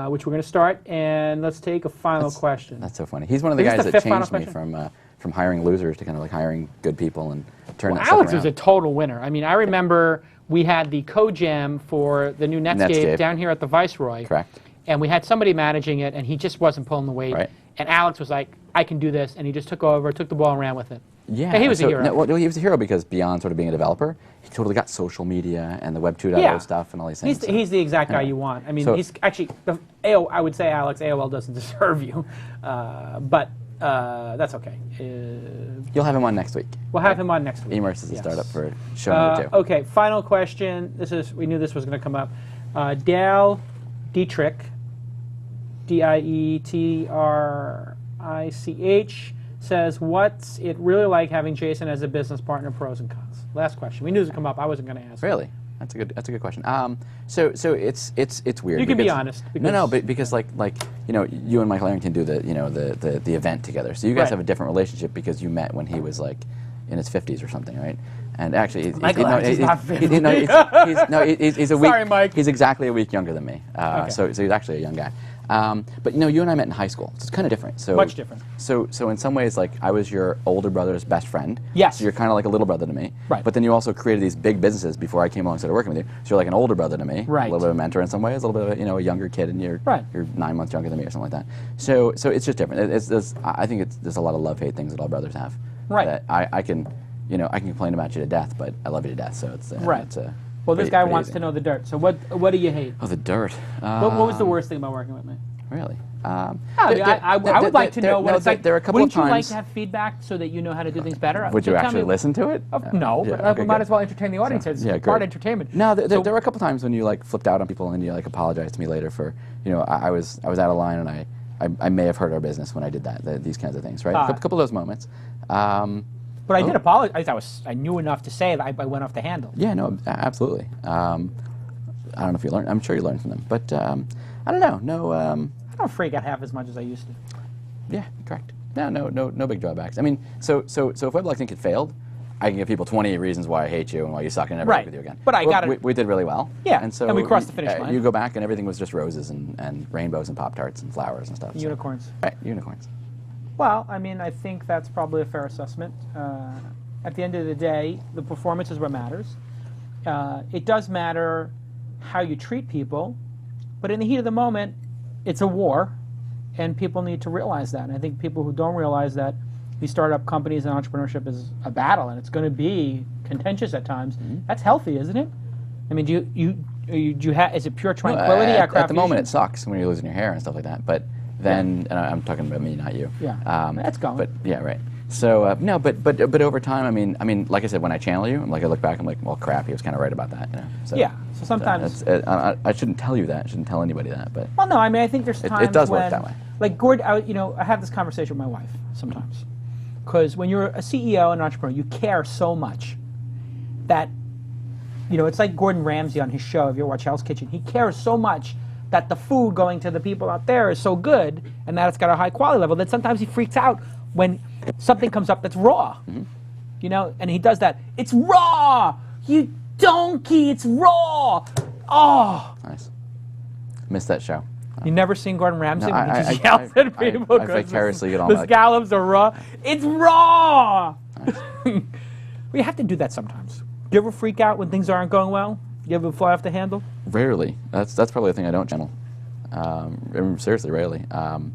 which we're going to start. And let's take a final question. That's so funny. He's one of the Is this guys the that fifth final changed me from hiring losers to kind of like hiring good people and turning Well, that stuff Alex around. was a total winner. I mean, I remember we had the code jam for the new Netscape down here at the Viceroy. Correct. And we had somebody managing it, and he just wasn't pulling the weight. Right. And Alex was like, I can do this. And he just took over, took the ball, and ran with it. Yeah, And he was a hero. No, well, he was a hero because beyond sort of being a developer, he totally got social media and the Web 2.0 Yeah. stuff and all these things. He's the exact guy yeah. you want. I mean, So- he's actually, I would say, Alex, AOL doesn't deserve you. But that's okay. You'll have him on next week. We'll have him on next week. Emers is a Yes. startup for show number 2. Okay, final question. We knew this was going to come up. Dale Dietrich, Dietrich, says, what's it really like having Jason as a business partner, pros and cons? Last question. We knew this would come up. I wasn't going to ask. Really? That's a good question. So it's weird. You can be because- honest, No, because- because like you and Michael Arrington do the event together. So you guys Right. have a different relationship because you met when he was like in his 50s or something, right? And actually, Michael Arrington's not 50. He's a week. Sorry, Mike. He's exactly a week younger than me. Okay. So he's actually a young guy. But you and I met in high school, so it's kind of different. So Much different. So in some ways, like I was your older brother's best friend. Yes. So you're kind of like a little brother to me. Right. But then you also created these big businesses before I came along and started working with you. So you're like an older brother to me. Right. A little bit of a mentor in some ways, a little bit of a younger kid, and you're Right. you're 9 months younger than me or something like that. So it's just different. I think there's a lot of love-hate things that all brothers have. Right. That I can complain about you to death, but I love you to death. So it's Right. It's Well, this pretty- guy pretty wants easy. to know the dirt. So what do you hate? Oh, the dirt. What was the worst thing about working with me? Really? I would like to know what it's like. There are a couple Wouldn't of you like times. to have feedback so that you know how to do things better? Would you So tell actually me- listen to it? No, Yeah, but okay, we might good. as well entertain the audience. It's Yeah, part good. entertainment. No, So- there were a couple times when you like flipped out on people and you like apologized to me later for I was out of line and I may have hurt our business when I did that. These kinds of things, right? A couple of those moments. But I did apologize. I knew enough to say that I went off the handle. Yeah, no, absolutely. I don't know if you learned. I'm sure you learned from them, but I don't know. No. I don't freak out half as much as I used to. Yeah, correct. No big drawbacks. I mean, so if WebLock had failed, I can give people 20 reasons why I hate you and why you suck and never Right. work with you again. But I got it. We did really well. Yeah, and so and we crossed the finish line. You go back and everything was just roses and rainbows and Pop-Tarts and flowers and stuff. so- Unicorns. Right, unicorns. Well, I mean, I think that's probably a fair assessment. At the end of the day, the performance is what matters. It does matter how you treat people, but in the heat of the moment, it's a war, and people need to realize that. And I think people who don't realize that these startup companies and entrepreneurship is a battle, and it's going to be contentious at times. Mm-hmm. That's healthy, isn't it? I mean, do you have? Is it pure tranquility at Craft the moment, Fusion? it sucks when you're losing your hair and stuff like that. But then, and I'm talking about me, not you. Yeah, that's going. But yeah, right. So no, but over time, I mean, like I said, when I channel you, I look back, I'm like, well, crap, he was kind of right about that, you know. So, Yeah. So sometimes. I shouldn't tell you that. I shouldn't tell anybody that, but. Well, no. I mean, I think there's times it does when, work that way. like Gord, I have this conversation with my wife sometimes, because when you're a CEO and an entrepreneur, you care so much that, it's like Gordon Ramsay on his show. If you ever watch Hell's Kitchen, he cares so much that the food going to the people out there is so good and that it's got a high quality level that sometimes he freaks out when something comes up that's raw. Mm-hmm. And he does that. It's raw! You donkey, it's raw! Oh! Nice. Missed that show. You never seen Gordon Ramsay No, when he I just yells at people I vicariously get all the that. scallops are raw. It's raw! Nice. We have to do that sometimes. Do you ever freak out when things aren't going well? You ever fly off the handle? Rarely. That's probably the thing I don't channel. Seriously, rarely. I'll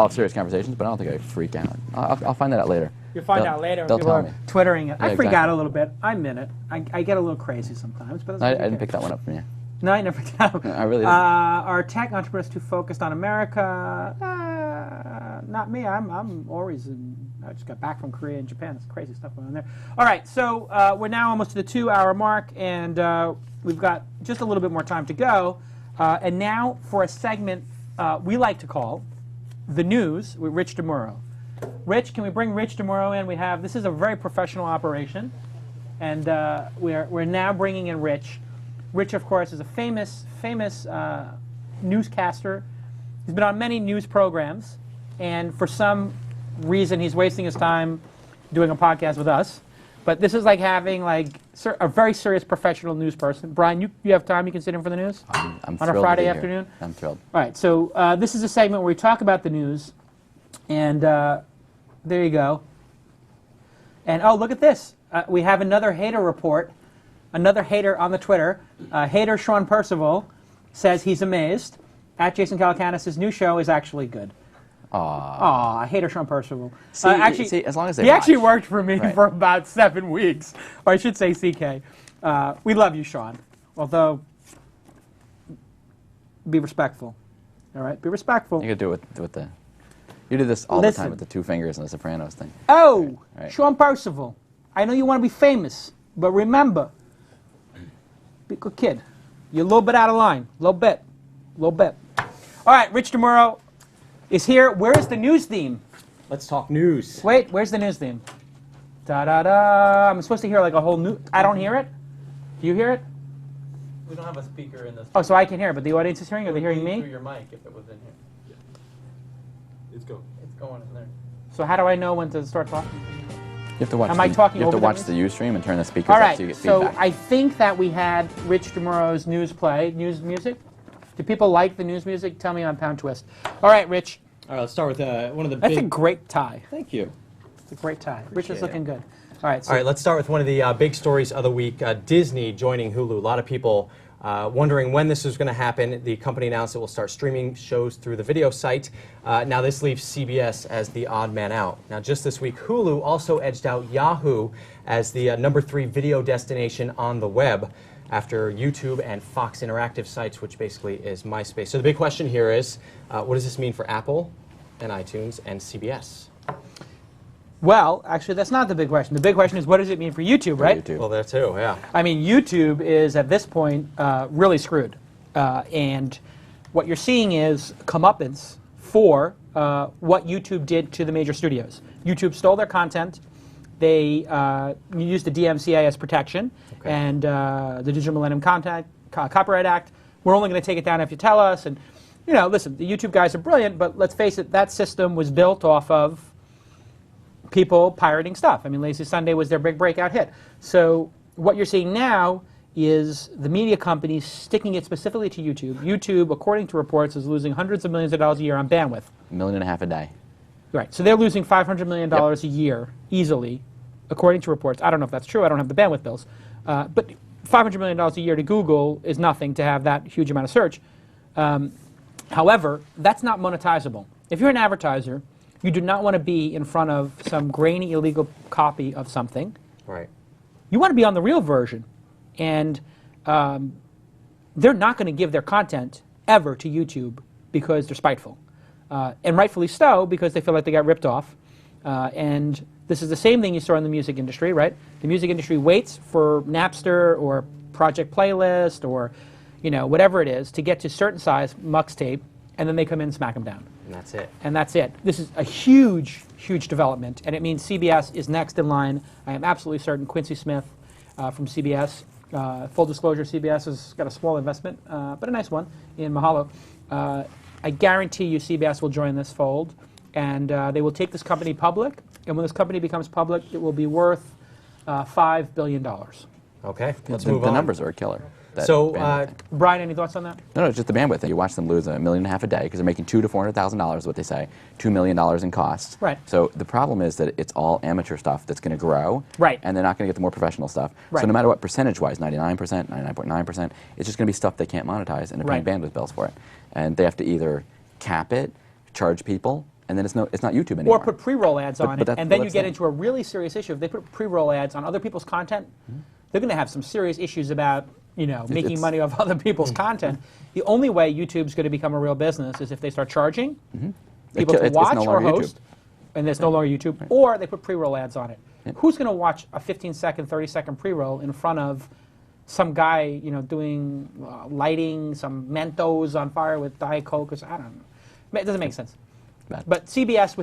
have serious conversations, but I don't think I freak out. I'll find that out later. You'll find out later. They'll People tell are me. twittering it. Yeah, I freak exactly. out a little bit. I'm in it. I get a little crazy sometimes, but that's I okay. didn't pick that one up from you. No, I never did. I really didn't. Are tech entrepreneurs too focused on America? Not me. I'm always I just got back from Korea and Japan. It's crazy stuff going on there. All right, so we're now almost to the 2-hour mark, and we've got just a little bit more time to go. And now for a segment we like to call The News with Rich DeMuro. Rich, can we bring Rich DeMuro in? This is a very professional operation, and we're now bringing in Rich. Rich, of course, is a famous newscaster. He's been on many news programs, and for some reason, he's wasting his time doing a podcast with us. But this is like having a very serious professional news person. Brian, you have time? You can sit in for the news I'm on thrilled a Friday to be afternoon. Here. I'm thrilled. All right, so this is a segment where we talk about the news, and there you go. And oh, look at this. We have another hater report. Another hater on the Twitter. Hater Sean Percival says he's amazed. At Jason Calacanis' new show is actually good. Aw, hater Sean Percival. See, as long as they he actually watch. worked for me Right. for about 7 weeks. Or I should say CK. We love you, Sean. Although, be respectful. All right? Be respectful. You could do it with the. You do this all the time with the 2 fingers and the Sopranos thing. Oh, Right. Sean Percival. I know you want to be famous, but remember, be a good kid. You're a little bit out of line. A little bit. All right, Rich DeMuro is here. Where is the news theme? Let's talk news. Wait, where's the news theme? Da-da-da. I'm supposed to hear like a whole new... I don't hear it? Do you hear it? We don't have a speaker in this. Oh, so I can hear it, but the audience is hearing it? Are they hearing Through me? your mic if it was in here. Let's go. It's going in there. So how do I know when to start talking? You have to watch. Am I talking You have to over watch them? the Ustream and turn the speakers All up right, so you get so feedback. I think that we had Rich DeMuro's news music. Do people like the news music? Tell me on Pound Twist. All right, Rich. All right, let's start with one of the That's big... a great tie. Thank you. It's a great tie. Rich is Appreciate looking good. All right. So All right, let's start with one of the big stories of the week. Disney joining Hulu. A lot of people wondering when this was going to happen. The company announced it will start streaming shows through the video site. Now this leaves CBS as the odd man out. Now just this week, Hulu also edged out Yahoo as the #3 video destination on the web after YouTube and Fox Interactive sites, which basically is MySpace. So the big question here is, what does this mean for Apple and iTunes and CBS? well, actually, that's not the big question. The big question is, what does it mean for YouTube, right? YouTube. Well, there too, yeah. I mean, YouTube is, at this point, really screwed. And what you're seeing is comeuppance for what YouTube did to the major studios. YouTube stole their content. They used the DMCA as protection, and the Digital Millennium Copyright Act. We're only going to take it down if you tell us. And, listen, the YouTube guys are brilliant, but let's face it, that system was built off of people pirating stuff. I mean, Lazy Sunday was their big breakout hit. So what you're seeing now is the media companies sticking it specifically to YouTube. YouTube, according to reports, is losing hundreds of millions of dollars a year on bandwidth. $1.5 million a day. Right. So they're losing $500 million a year easily, according to reports. I don't know if that's true. I don't have the bandwidth bills. But $500 million a year to Google is nothing to have that huge amount of search. However, that's not monetizable. If you're an advertiser, you do not want to be in front of some grainy illegal copy of something. Right. You want to be on the real version. And they're not going to give their content ever to YouTube because they're spiteful. And rightfully so, because they feel like they got ripped off. And this is the same thing you saw in the music industry, right? The music industry waits for Napster or Project Playlist or whatever it is to get to certain size mux tape, and then they come in and smack them down. And that's it. And that's it. This is a huge, huge development, and it means CBS is next in line. I am absolutely certain Quincy Smith from CBS, full disclosure, CBS has got a small investment, but a nice one in Mahalo. I guarantee you CBS will join this fold, and they will take this company public, and when this company becomes public, it will be worth $5 billion. Okay, let's the, move the on. numbers are a killer. That So, bandwidth. Brian, any thoughts on that? No, it's just the bandwidth. You watch them lose $1.5 million a day because they're making $200,000 to $400,000, what they say, $2 million in costs. Right. So the problem is that it's all amateur stuff that's going to grow. Right. And they're not going to get the more professional stuff. Right. So no matter what percentage-wise, 99%, 99.9%, it's just going to be stuff they can't monetize, and they're paying Right. bandwidth bills for it. And they have to either cap it, charge people, and then it's not YouTube anymore. Or put pre-roll ads on it, that's- and then well, you that's get the- into a really serious issue. If they put pre-roll ads on other people's content, they're going to have some serious issues about making it's- money off other people's content. The only way YouTube's going to become a real business is if they start charging people to It's watch no or longer host, and there's no longer YouTube, or they put pre-roll ads on it. Who's going to watch a 15-second, 30-second pre-roll in front of some guy, doing lighting, some Mentos on fire with Diet Coke? Or, I don't know. It doesn't make sense. Bad. But CBS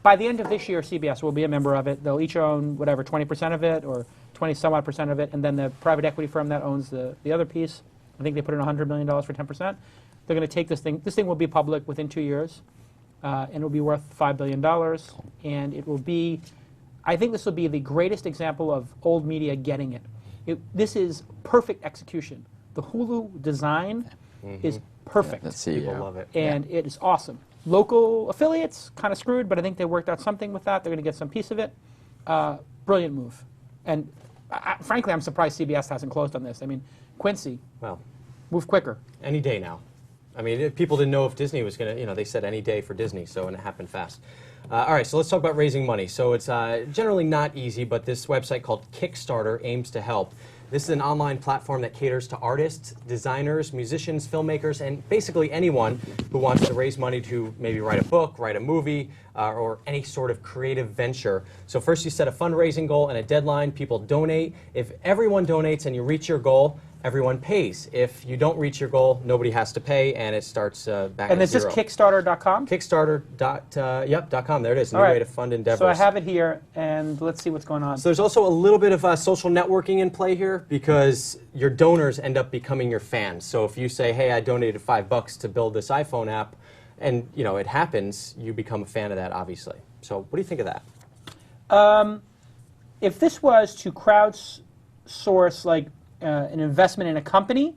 by the end of this year, CBS will be a member of it. They'll each own, 20% of it, or 20-some-odd% of it, and then the private equity firm that owns the other piece, I think they put in $100 million for 10%. They're going to take this thing. This thing will be public within 2 years, and it will be worth $5 billion. And it will be, I think this will be the greatest example of old media getting it. This is perfect execution. The Hulu design is perfect. Let's see. People love it. And it is awesome. Local affiliates, kind of screwed, but I think they worked out something with that. They're going to get some piece of it. Brilliant move. And frankly, I'm surprised CBS hasn't closed on this. I mean, Quincy, Well, move quicker. any day now. I mean, people didn't know if Disney was going to, they said any day for Disney, and it happened fast. All right, so let's talk about raising money. So it's generally not easy, but this website called Kickstarter aims to help. This is an online platform that caters to artists, designers, musicians, filmmakers, and basically anyone who wants to raise money to maybe write a book, write a movie, or any sort of creative venture. So first you set a fundraising goal and a deadline. People donate. If everyone donates and you reach your goal, everyone pays. If you don't reach your goal, nobody has to pay, and it starts back And at it's just zero. Kickstarter.com? Kickstarter.com. There it is. New All right. way to fund endeavors. So I have it here, and let's see what's going on. So there's also a little bit of social networking in play here because your donors end up becoming your fans. So if you say, hey, I donated $5 to build this iPhone app, and it happens, you become a fan of that, obviously. So what do you think of that? If this was to crowdsource like an investment in a company,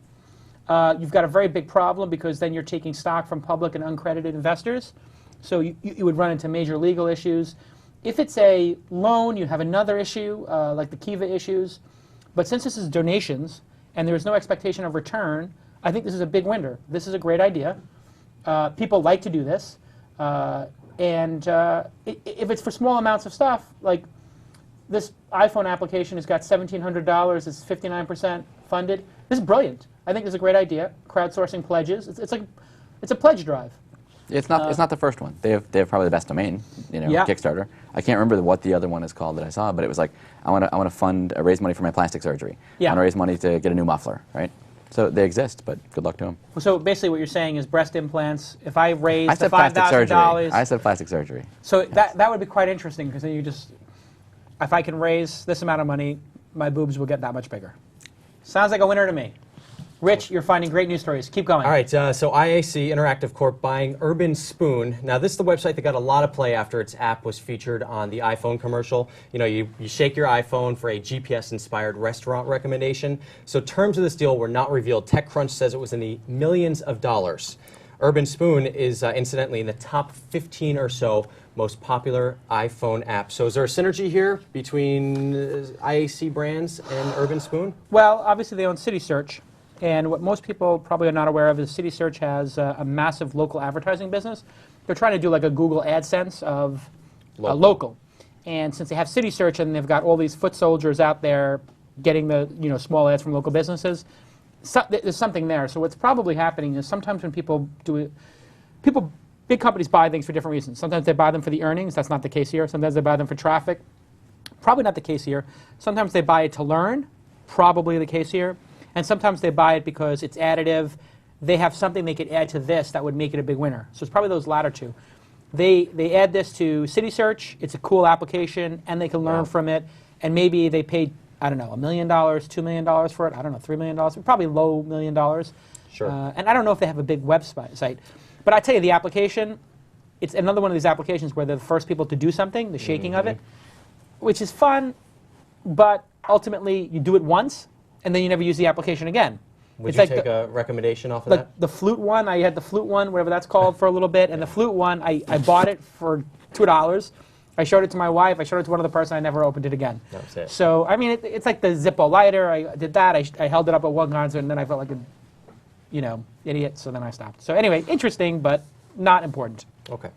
you've got a very big problem because then you're taking stock from public and uncredited investors. So you would run into major legal issues. If it's a loan, you have another issue, like the Kiva issues. But since this is donations and there is no expectation of return, I think this is a big winner. This is a great idea. People like to do this. And if it's for small amounts of stuff, like this iPhone application has got $1,700, it's 59% funded. This is brilliant. I think this is a great idea. Crowdsourcing pledges. It's a pledge drive. It's not the first one. They have probably the best domain, Yeah. Kickstarter. I can't remember what the other one is called that I saw, but it was like I want to raise money for my plastic surgery. Yeah. I want to raise money to get a new muffler, right? So they exist, but good luck to them. So basically, what you're saying is breast implants. If I I raise the said plastic surgery. $5,000, I said plastic surgery. so that would be quite interesting because then if I can raise this amount of money, my boobs will get that much bigger. Sounds like a winner to me. Rich, you're finding great news stories. Keep going. All right, so IAC Interactive Corp buying Urban Spoon. Now, this is the website that got a lot of play after its app was featured on the iPhone commercial. You shake your iPhone for a GPS-inspired restaurant recommendation. So terms of this deal were not revealed. TechCrunch says it was in the millions of dollars. Urban Spoon is incidentally in the top 15 or so most popular iPhone apps. So is there a synergy here between IAC brands and Urban Spoon? Well, obviously they own CitySearch. And what most people probably are not aware of is CitySearch has a massive local advertising business. They're trying to do like a Google AdSense of local. And since they have CitySearch and they've got all these foot soldiers out there getting the small ads from local businesses, there's something there. So what's probably happening is sometimes when people do it, people big companies buy things for different reasons. Sometimes they buy them for the earnings. That's not the case here. Sometimes they buy them for traffic. Probably not the case here. Sometimes they buy it to learn. Probably the case here. And sometimes they buy it because it's additive. They have something they could add to this that would make it a big winner. So it's probably those latter two. They add this to City Search. It's a cool application, and they can learn from it. And maybe they paid, I don't know, $1 million, $2 million for it. I don't know, $3 million. Probably low $1 million. Sure. And I don't know if they have a big website. But I tell you, the application, it's another one of these applications where they're the first people to do something, the shaking of it, which is fun, but ultimately you do it once, and then you never use the application again. Would It's you like take a recommendation off of that? the flute one, I had the flute one, whatever that's called, for a little bit, and the flute one, I bought it for $2. I showed it to my wife, I showed it to one other person, I never opened it again. That was it. So, I mean, it's like the Zippo lighter, I did that, I held it up at one concert, and then I felt like a, idiot, so then I stopped. So anyway, interesting, but not important. Okay.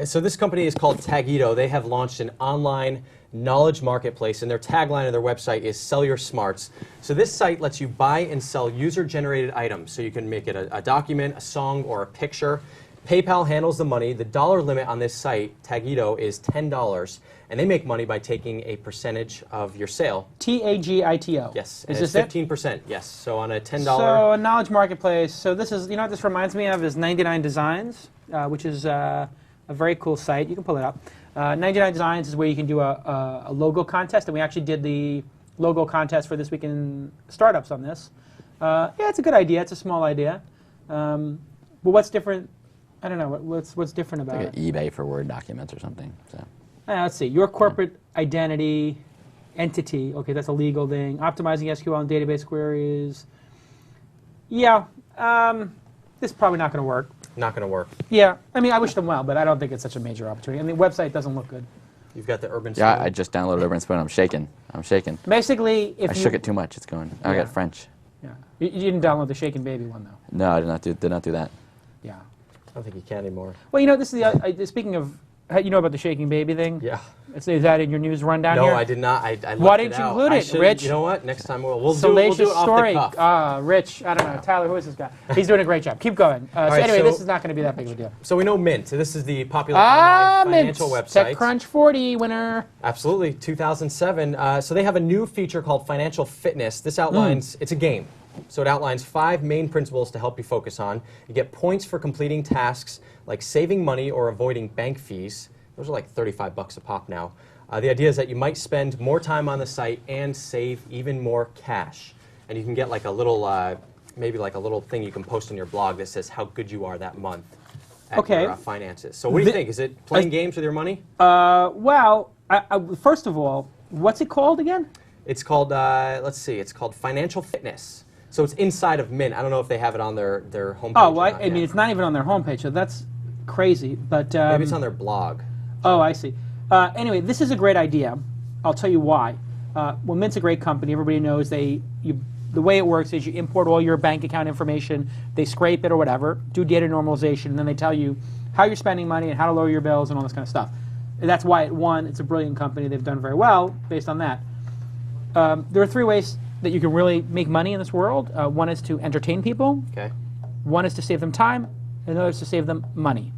So this company is called Tagito. They have launched an online knowledge marketplace, and their tagline of their website is "Sell Your Smarts." So this site lets you buy and sell user-generated items. So you can make it a document, a song, or a picture. PayPal handles the money. The dollar limit on this site, Tagito, is $10, and they make money by taking a percentage of your sale. Tagito. Yes. Is and this it's it? 15%. Yes. So on a $10. So a knowledge marketplace. So this is, what this reminds me of is 99 Designs, which is a very cool site. You can pull it up. 99 Designs is where you can do a logo contest, and we actually did the logo contest for This Week in Startups on this. Yeah, it's a good idea. It's a small idea. But what's different? I don't know. What's different about Like it? an eBay for Word documents or something. So. Let's see. Your corporate identity entity. Okay, that's a legal thing. Optimizing SQL and database queries. Yeah, this is probably not going to work. Not going to work. Yeah, I mean, I wish them well, but I don't think it's such a major opportunity. I mean, the website doesn't look good. You've got the Urban Yeah, Spoon. I just downloaded Urban Spoon. I'm shaking. I'm shaking. Basically, if I you... shook it too much. It's going. I Yeah. got French. Yeah. You didn't download the Shaken Baby one, though. No, I did not do that. Yeah. I don't think you can anymore. Well, this is the... speaking of... You know about the Shaking Baby thing? Yeah. Is that in your news rundown No, here? I did not. I left Why it didn't you out. include I it, should- Rich? You know what? Next time we'll do Salacious it off story. the cuff. Rich, I don't know. Tyler, who is this guy? He's doing a great job. Keep going. So right, anyway, so- this is not going to be that big of a deal. So we know Mint. So this is the popular online financial Mint. website. TechCrunch 40 winner. Absolutely, 2007. So they have a new feature called Financial Fitness. This outlines, it's a game. So it outlines 5 main principles to help you focus on. You get points for completing tasks like saving money or avoiding bank fees. Those are like $35 a pop now. The idea is that you might spend more time on the site and save even more cash. And you can get like a little, maybe like a little thing you can post on your blog that says how good you are that month at your finances. So what do you think? Is it playing games with your money? Well, first of all, what's it called again? It's called, let's see, it's called Financial Fitness. So it's inside of Mint. I don't know if they have it on their homepage. Oh, well, or not I mean, yet. it's not even on their homepage, so that's crazy. But Maybe it's on their blog. Oh, I see. Anyway, this is a great idea. I'll tell you why. Well, Mint's a great company. Everybody knows the way it works is you import all your bank account information, they scrape it or whatever, do data normalization, and then they tell you how you're spending money and how to lower your bills and all this kind of stuff. And that's why it won. It's a brilliant company. They've done very well based on that. There are 3 ways that you can really make money in this world. One is to entertain people. Okay. One is to save them time, and the other is to save them money.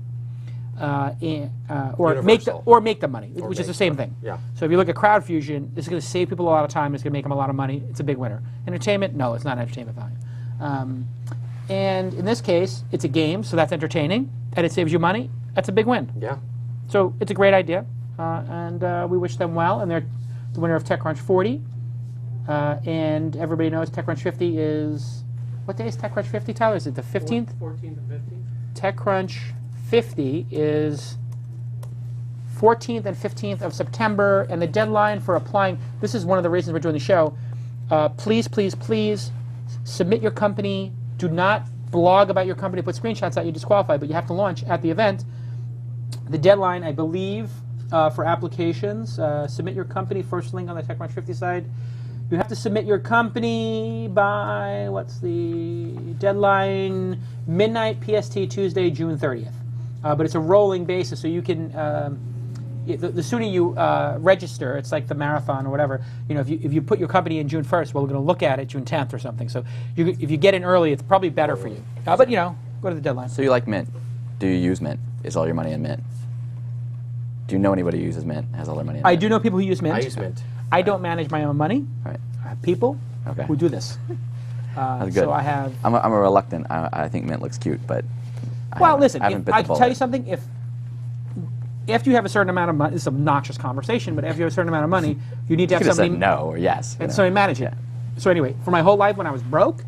Or Universal. make them money, which is the make same thing. Yeah. So if you look at CrowdFusion, this is going to save people a lot of time. It's going to make them a lot of money. It's a big winner. Entertainment? No, it's not entertainment value. And in this case, it's a game, so that's entertaining, and it saves you money. That's a big win. Yeah. So it's a great idea, and we wish them well. And they're the winner of TechCrunch 40. And everybody knows TechCrunch 50 is... What day is TechCrunch 50, Tyler? Is it the 15th? 14th and 15th. TechCrunch 50 is 14th and 15th of September, and the deadline for applying, this is one of the reasons we're doing the show, please, please, please submit your company. Do not blog about your company, put screenshots out, you're disqualified, but you have to launch at the event. The deadline, I believe, for applications, submit your company, first link on the TechCrunch 50 side. You have to submit your company by, what's the deadline? Midnight PST Tuesday, June 30th. But it's a rolling basis, so you can, the sooner you register, it's like the marathon or whatever, if you put your company in June 1st, well, we're going to look at it June 10th or something. So if you get in early, it's probably better for you. But, go to the deadline. So you like Mint? Do you use Mint? is all your money in Mint? Do you know anybody who uses Mint, has all their money in I Mint? do know people who use Mint. I use Mint. I don't manage my own money. Right. I have people Okay. who do this. That's good. So I have. I'm a reluctant. I think Mint looks cute, but Well, listen. I haven't bit I the can tell bullet. you something. If after you have a certain amount of money, this is an obnoxious conversation, but after you have a certain amount of money, you need to You have could have said somebody. no or yes. you And know. somebody manage it. So anyway, for my whole life when I was broke,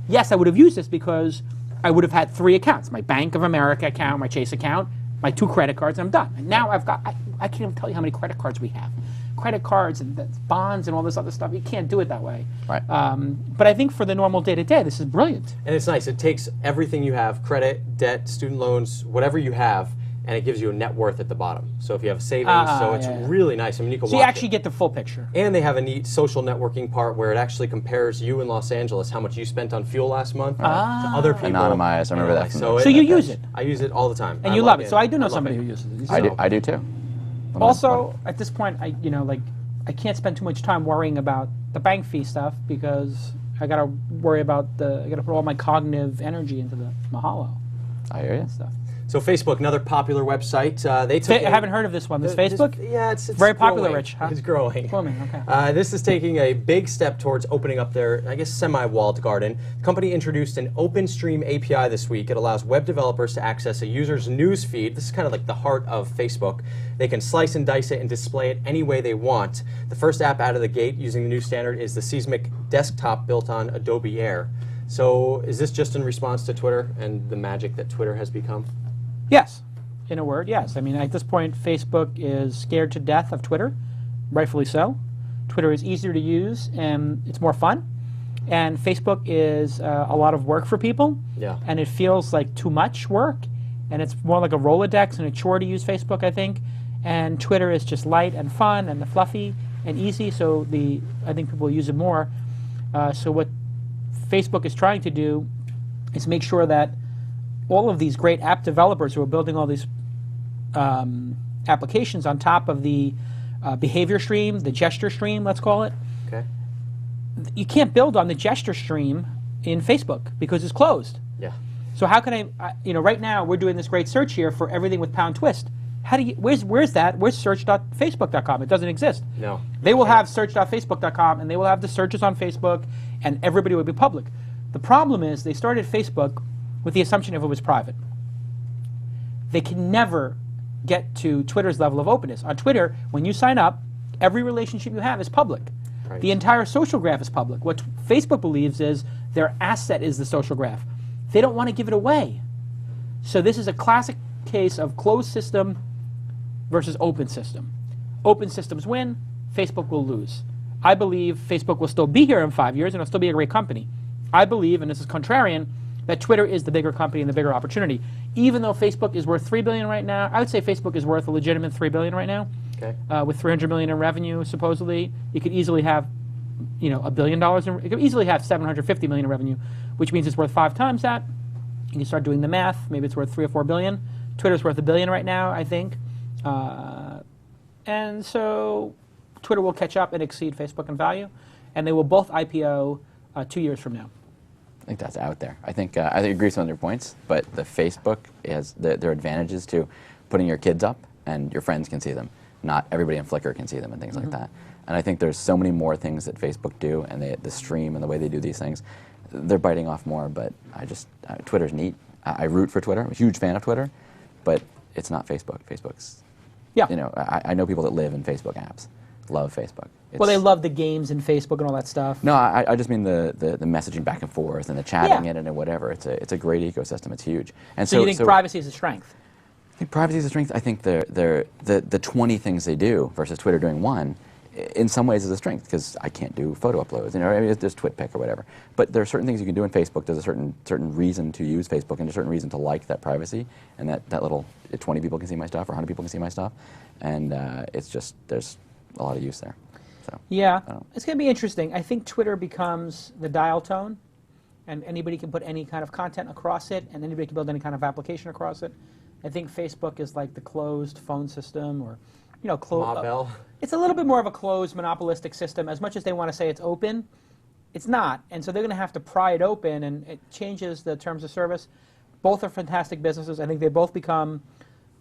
yes, I would have used this because I would have had 3 accounts: my Bank of America account, my Chase account, my 2 credit cards, and I'm done. And now I've got. I can't even tell you how many credit cards we have. Credit cards and bonds and all this other stuff. You can't do it that way. Right. But I think for the normal day-to-day, this is brilliant. And it's nice. It takes everything you have, credit, debt, student loans, whatever you have, and it gives you a net worth at the bottom. So if you have savings, so it's yeah. really nice. I mean, you can So you watch actually it. get the full picture. And they have a neat social networking part where it actually compares you in Los Angeles, how much you spent on fuel last month, to other people. Anonymized, I remember that from So you use it. I use it all the time. And I you love it. So I do know love somebody it. who uses it. I do too. Also, at this point, I can't spend too much time worrying about the bank fee stuff because I got to worry about I got to put all my cognitive energy into the Mahalo I hear you. stuff. So Facebook, another popular website. They took. I haven't heard of this one. This Facebook? Yeah, it's Very popular, growing. Rich, huh? It's growing. Booming, okay. This is taking a big step towards opening up their, I guess, semi-walled garden. The company introduced an OpenStream API this week. It allows web developers to access a user's news feed. This is kind of like the heart of Facebook. They can slice and dice it and display it any way they want. The first app out of the gate using the new standard is the Seismic desktop built on Adobe Air. So is this just in response to Twitter and the magic that Twitter has become? Yes. In a word, yes. I mean, at this point, Facebook is scared to death of Twitter, rightfully so. Twitter is easier to use and it's more fun. And Facebook is a lot of work for people. Yeah. And it feels like too much work. And it's more like a Rolodex and a chore to use Facebook, I think. And Twitter is just light and fun and fluffy and easy, so I think people will use it more. So what Facebook is trying to do is make sure that all of these great app developers who are building all these applications on top of the behavior stream, the gesture stream, let's call it. Okay. You can't build on the gesture stream in Facebook because it's closed. Yeah. So how can right now we're doing this great search here for everything with pound twist. How do you, where's that? Where's search.facebook.com? It doesn't exist. No. They will have search.facebook.com and they will have the searches on Facebook and everybody will be public. The problem is they started Facebook with the assumption if it was private. They can never get to Twitter's level of openness. On Twitter, when you sign up, every relationship you have is public. Right. The entire social graph is public. What Facebook believes is their asset is the social graph. They don't want to give it away. So this is a classic case of closed system versus open system. Open systems win, Facebook will lose. I believe Facebook will still be here in 5 years and it'll still be a great company. I believe, and this is contrarian, that Twitter is the bigger company and the bigger opportunity. Even though Facebook is worth $3 billion right now, I would say Facebook is worth a legitimate $3 billion right now. Okay. With $300 million in revenue, supposedly, you could easily have, $1 billion. It could easily have $750 million in revenue, which means it's worth 5 times that. You can start doing the math. Maybe it's worth $3 or $4 billion. Twitter's worth $1 billion right now, I think. And so Twitter will catch up and exceed Facebook in value, and they will both IPO 2 years from now. I think that's out there. I think I agree with some of their points, but the Facebook has their advantages to putting your kids up and your friends can see them. Not everybody in Flickr can see them and things like that. And I think there's so many more things that Facebook do, and the stream and the way they do these things, they're biting off more. But Twitter's neat. I root for Twitter. I'm a huge fan of Twitter, but it's not Facebook. Facebook's, I know people that live in Facebook apps, love Facebook. Well, they love the games in Facebook and all that stuff. No, I just mean the messaging back and forth and the chatting in it and whatever. It's a great ecosystem. It's huge. And so you think privacy is a strength? I think privacy is a strength. I think the 20 things they do versus Twitter doing one, in some ways is a strength because I can't do photo uploads. There's TwitPic or whatever. But there are certain things you can do in Facebook. There's a certain reason to use Facebook and a certain reason to like that privacy and that little 20 people can see my stuff or 100 people can see my stuff, and it's just there's a lot of use there. So, yeah, it's going to be interesting. I think Twitter becomes the dial tone, and anybody can put any kind of content across it, and anybody can build any kind of application across it. I think Facebook is like the closed phone system, or Bell. It's a little bit more of a closed monopolistic system. As much as they want to say it's open, it's not, and so they're going to have to pry it open, and it changes the terms of service. Both are fantastic businesses. I think they both become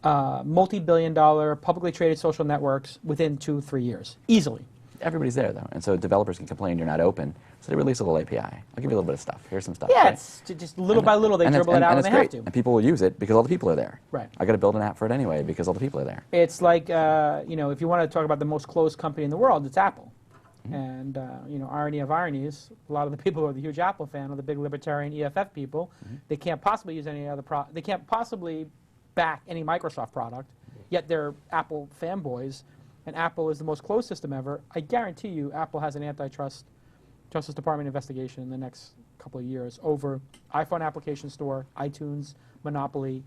multi-billion-dollar publicly traded social networks within 2-3 years, easily. Everybody's there though, and so developers can complain you're not open. So they release a little API. I'll give you a little bit of stuff. Here's some stuff. Yeah, right? it's just little by little they dribble it out and it's they great. have to. And people will use it because all the people are there. Right. I got to build an app for it anyway because all the people are there. It's like, you know, if you want to talk about the most closed company in the world, it's Apple. And, you know, irony of ironies, a lot of the people who are the huge Apple fan are the big libertarian EFF people. They can't possibly use any other product. They can't possibly back any Microsoft product, yet they're Apple fanboys. And Apple is the most closed system ever. I guarantee you Apple has an antitrust Justice Department investigation in the next couple of years over iPhone application store, iTunes, monopoly.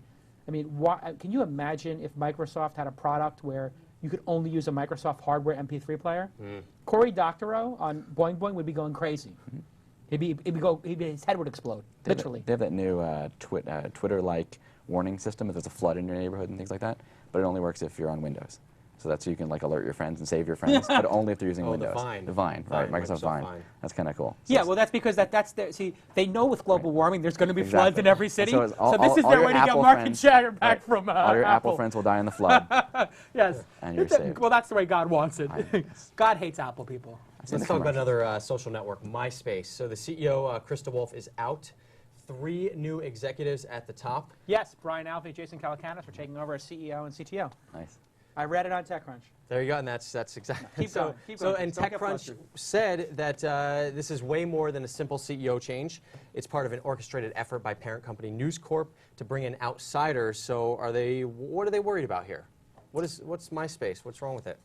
I mean, can you imagine if Microsoft had a product where you could only use a Microsoft hardware MP3 player? Cory Doctorow on Boing Boing would be going crazy. His head would explode, literally. They have that new Twitter-like warning system if there's a flood in your neighborhood and things like that, but it only works if you're on Windows. So that's so you can like alert your friends and save your friends, but only if they're using Windows. The Vine, right? Microsoft Vine. That's kind of cool. So Yeah, well, that's because that's their. See, they know with global warming, there's going to be floods Exactly. in every city. So it's all- this is all their your way to get Apple market friends- share back right. from all your Apple friends will die in the flood. Yes. And you're saved. Well, that's the way God wants it. Yes. God hates Apple people. Let's talk about another social network, MySpace. So the CEO, Krista Wolf, is out. 3 new executives at the top. Yes, Brian Alvey, Jason Calacanis are taking over as CEO and CTO. Nice. I read it on TechCrunch. There you go, and that's exactly. Keep going, keep So, going. and Don't get TechCrunch flustered. said that this is way more than a simple CEO change. It's part of an orchestrated effort by parent company News Corp to bring in outsiders. So, what are they worried about here? What's MySpace? What's wrong with it?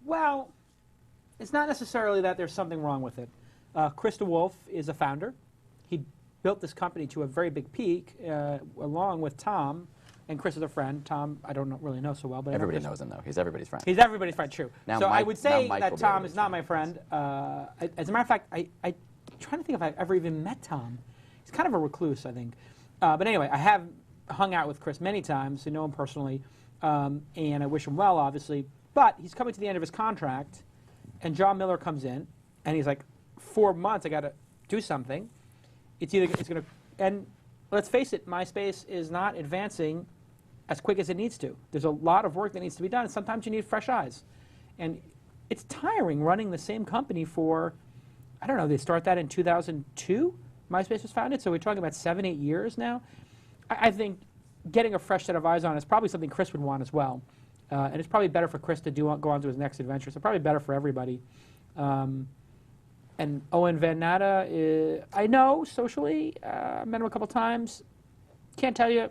Well, it's not necessarily that there's something wrong with it. Krista Wolf is a founder. He built this company to a very big peak, along with Tom. And Chris is a friend. Tom, I don't really know so well, but Everybody knows him though. He's everybody's friend. He's everybody's friend, true. Now so I Mike- would now say Mike that will be Tom everybody's is not my friend. As a matter of fact, I'm trying to think if I've ever even met Tom. He's kind of a recluse, I think. But anyway, I have hung out with Chris many times. I know him personally, and I wish him well, obviously. But he's coming to the end of his contract, and John Miller comes in, and he's like, 4 months, I got to do something. It's going to, and let's face it, MySpace is not advancing as quick as it needs to. There's a lot of work that needs to be done, and sometimes you need fresh eyes. And it's tiring running the same company for, I don't know, they start that in 2002? MySpace was founded, so we're talking about 7-8 years now. I think getting a fresh set of eyes on is probably something Chris would want as well. And it's probably better for Chris to go on to his next adventure, so probably better for everybody. And Owen Van Natta, I know socially, I met him a couple times. Can't tell you,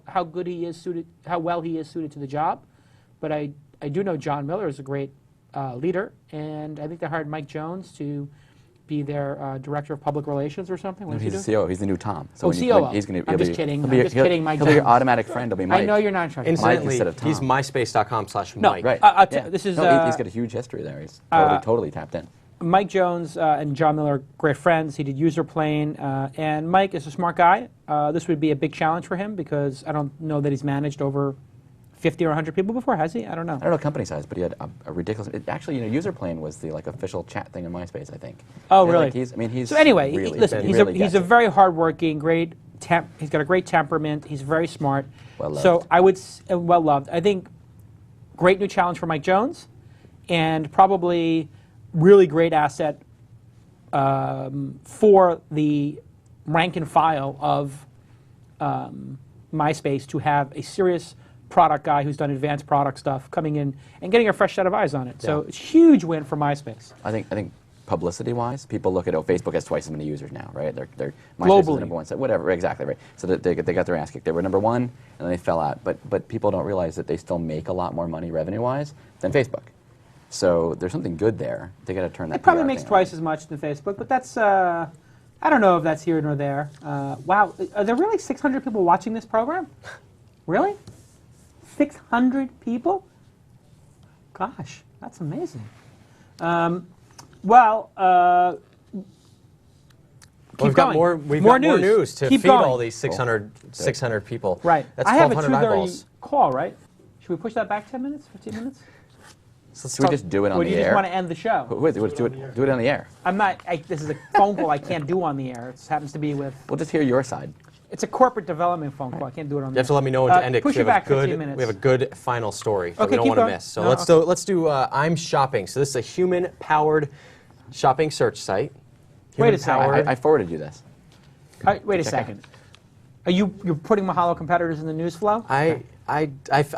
how good he is suited, how well he is suited to the job. But I do know John Miller is a great leader, and I think they hired Mike Jones to be their director of public relations or something. What does he He's do? the CEO. He's the new Tom. So Oh, when you- COO. he's gonna, I'm he'll just be- kidding. he'll I'm be- just he'll- kidding, Mike He'll be your Jones. automatic friend. He'll be Mike. I know you're not trying to. Incidentally, instead of Tom. he's myspace.com/Mike. No, Right. Yeah. This is No, he's got a huge history there. He's totally tapped in. Mike Jones and John Miller are great friends. He did Userplane, and Mike is a smart guy. This would be a big challenge for him because I don't know that he's managed over 50 or 100 people before, has he? I don't know. I don't know company size, but he had a ridiculous. Actually, Userplane was the official chat thing in MySpace, I think. Oh, And, really? He's So anyway, really, listen, he really he's gets a it. very hardworking, he's got a great temperament. He's very smart. Well-loved. So I would well loved. I think great new challenge for Mike Jones, and probably really great asset for the rank and file of MySpace to have a serious product guy who's done advanced product stuff coming in and getting a fresh set of eyes on it. So it's a huge win for MySpace. I think publicity-wise, people look at Facebook has twice as many users now, right? They're MySpace is Globally. the number one site, whatever, exactly right. So they got their ass kicked. They were number one, and then they fell out. But people don't realize that they still make a lot more money revenue-wise than Facebook. So there's something good there. They got to turn that. It probably PR makes thing twice on. as much than Facebook, but that's, I don't know if that's here nor there. Wow, are there really 600 people watching this program? Really? 600 people? Gosh, that's amazing. Well, we've got more news to Keep feed going. all these 600 people. Right. That's I have a 1,200 2:30 eyeballs. call, right? Should we push that back 10 minutes, 15 minutes? So Should we just do it on Or the do you just air? want to end the show? Wait, do it on the air. I'm not, this is a phone call I can't do on the air. It happens to be with, We'll just hear your side. It's a corporate development phone call. I can't do it on You have to let me know when to end it. Push We it have back 15 minutes. we have a good final story that Okay, we don't keep want to going. miss. So No, let's do I'm Shopping. So this is a human-powered shopping search site. Wait a second. Human-powered- I forwarded you this. Wait a second. Are you're putting Mahalo competitors in the news flow? I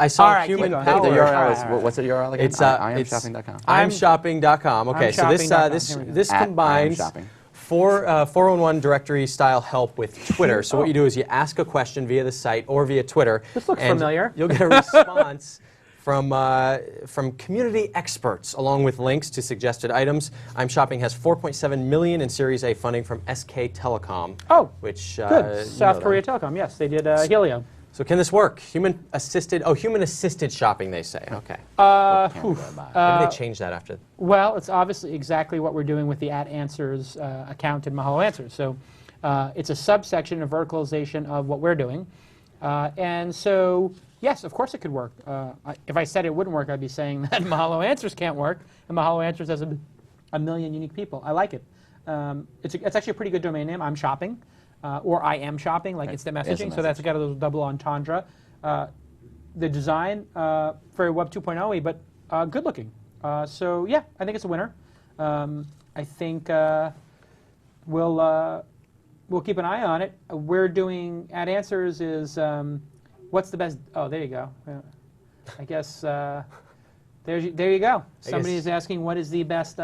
saw All right, keep human going. The All right, URL all is, right. what's the URL again? It's IamShopping.com. I'mShopping.com. Okay, so this I'mShopping.com. Here we go. this At combines I'mShopping. 411 directory style help with Twitter. So what you do is you ask a question via the site or via Twitter. This looks and familiar. You'll get a response from community experts along with links to suggested items. I'mShopping has 4.7 million in Series A funding from SK Telecom. Oh, which good. you know South Korea them. Telecom. Yes, they did Helio. So can this work? Human assisted shopping, they say. Okay. Maybe they changed that after. Well, it's obviously exactly what we're doing with the @Answers account in Mahalo Answers. So it's a subsection, a verticalization of what we're doing. And so, yes, of course it could work. If I said it wouldn't work, I'd be saying that Mahalo Answers can't work. And Mahalo Answers has a million unique people. I like it. It's actually a pretty good domain name. I'm shopping. Or I am shopping, like instant messaging. So that's got a little double entendre. The design, very Web 2.0-y, but good looking. So yeah, I think it's a winner. I think we'll keep an eye on it. We're doing @Answers is what's the best? Oh, there you go. I guess there you go. Somebody is asking what is the best.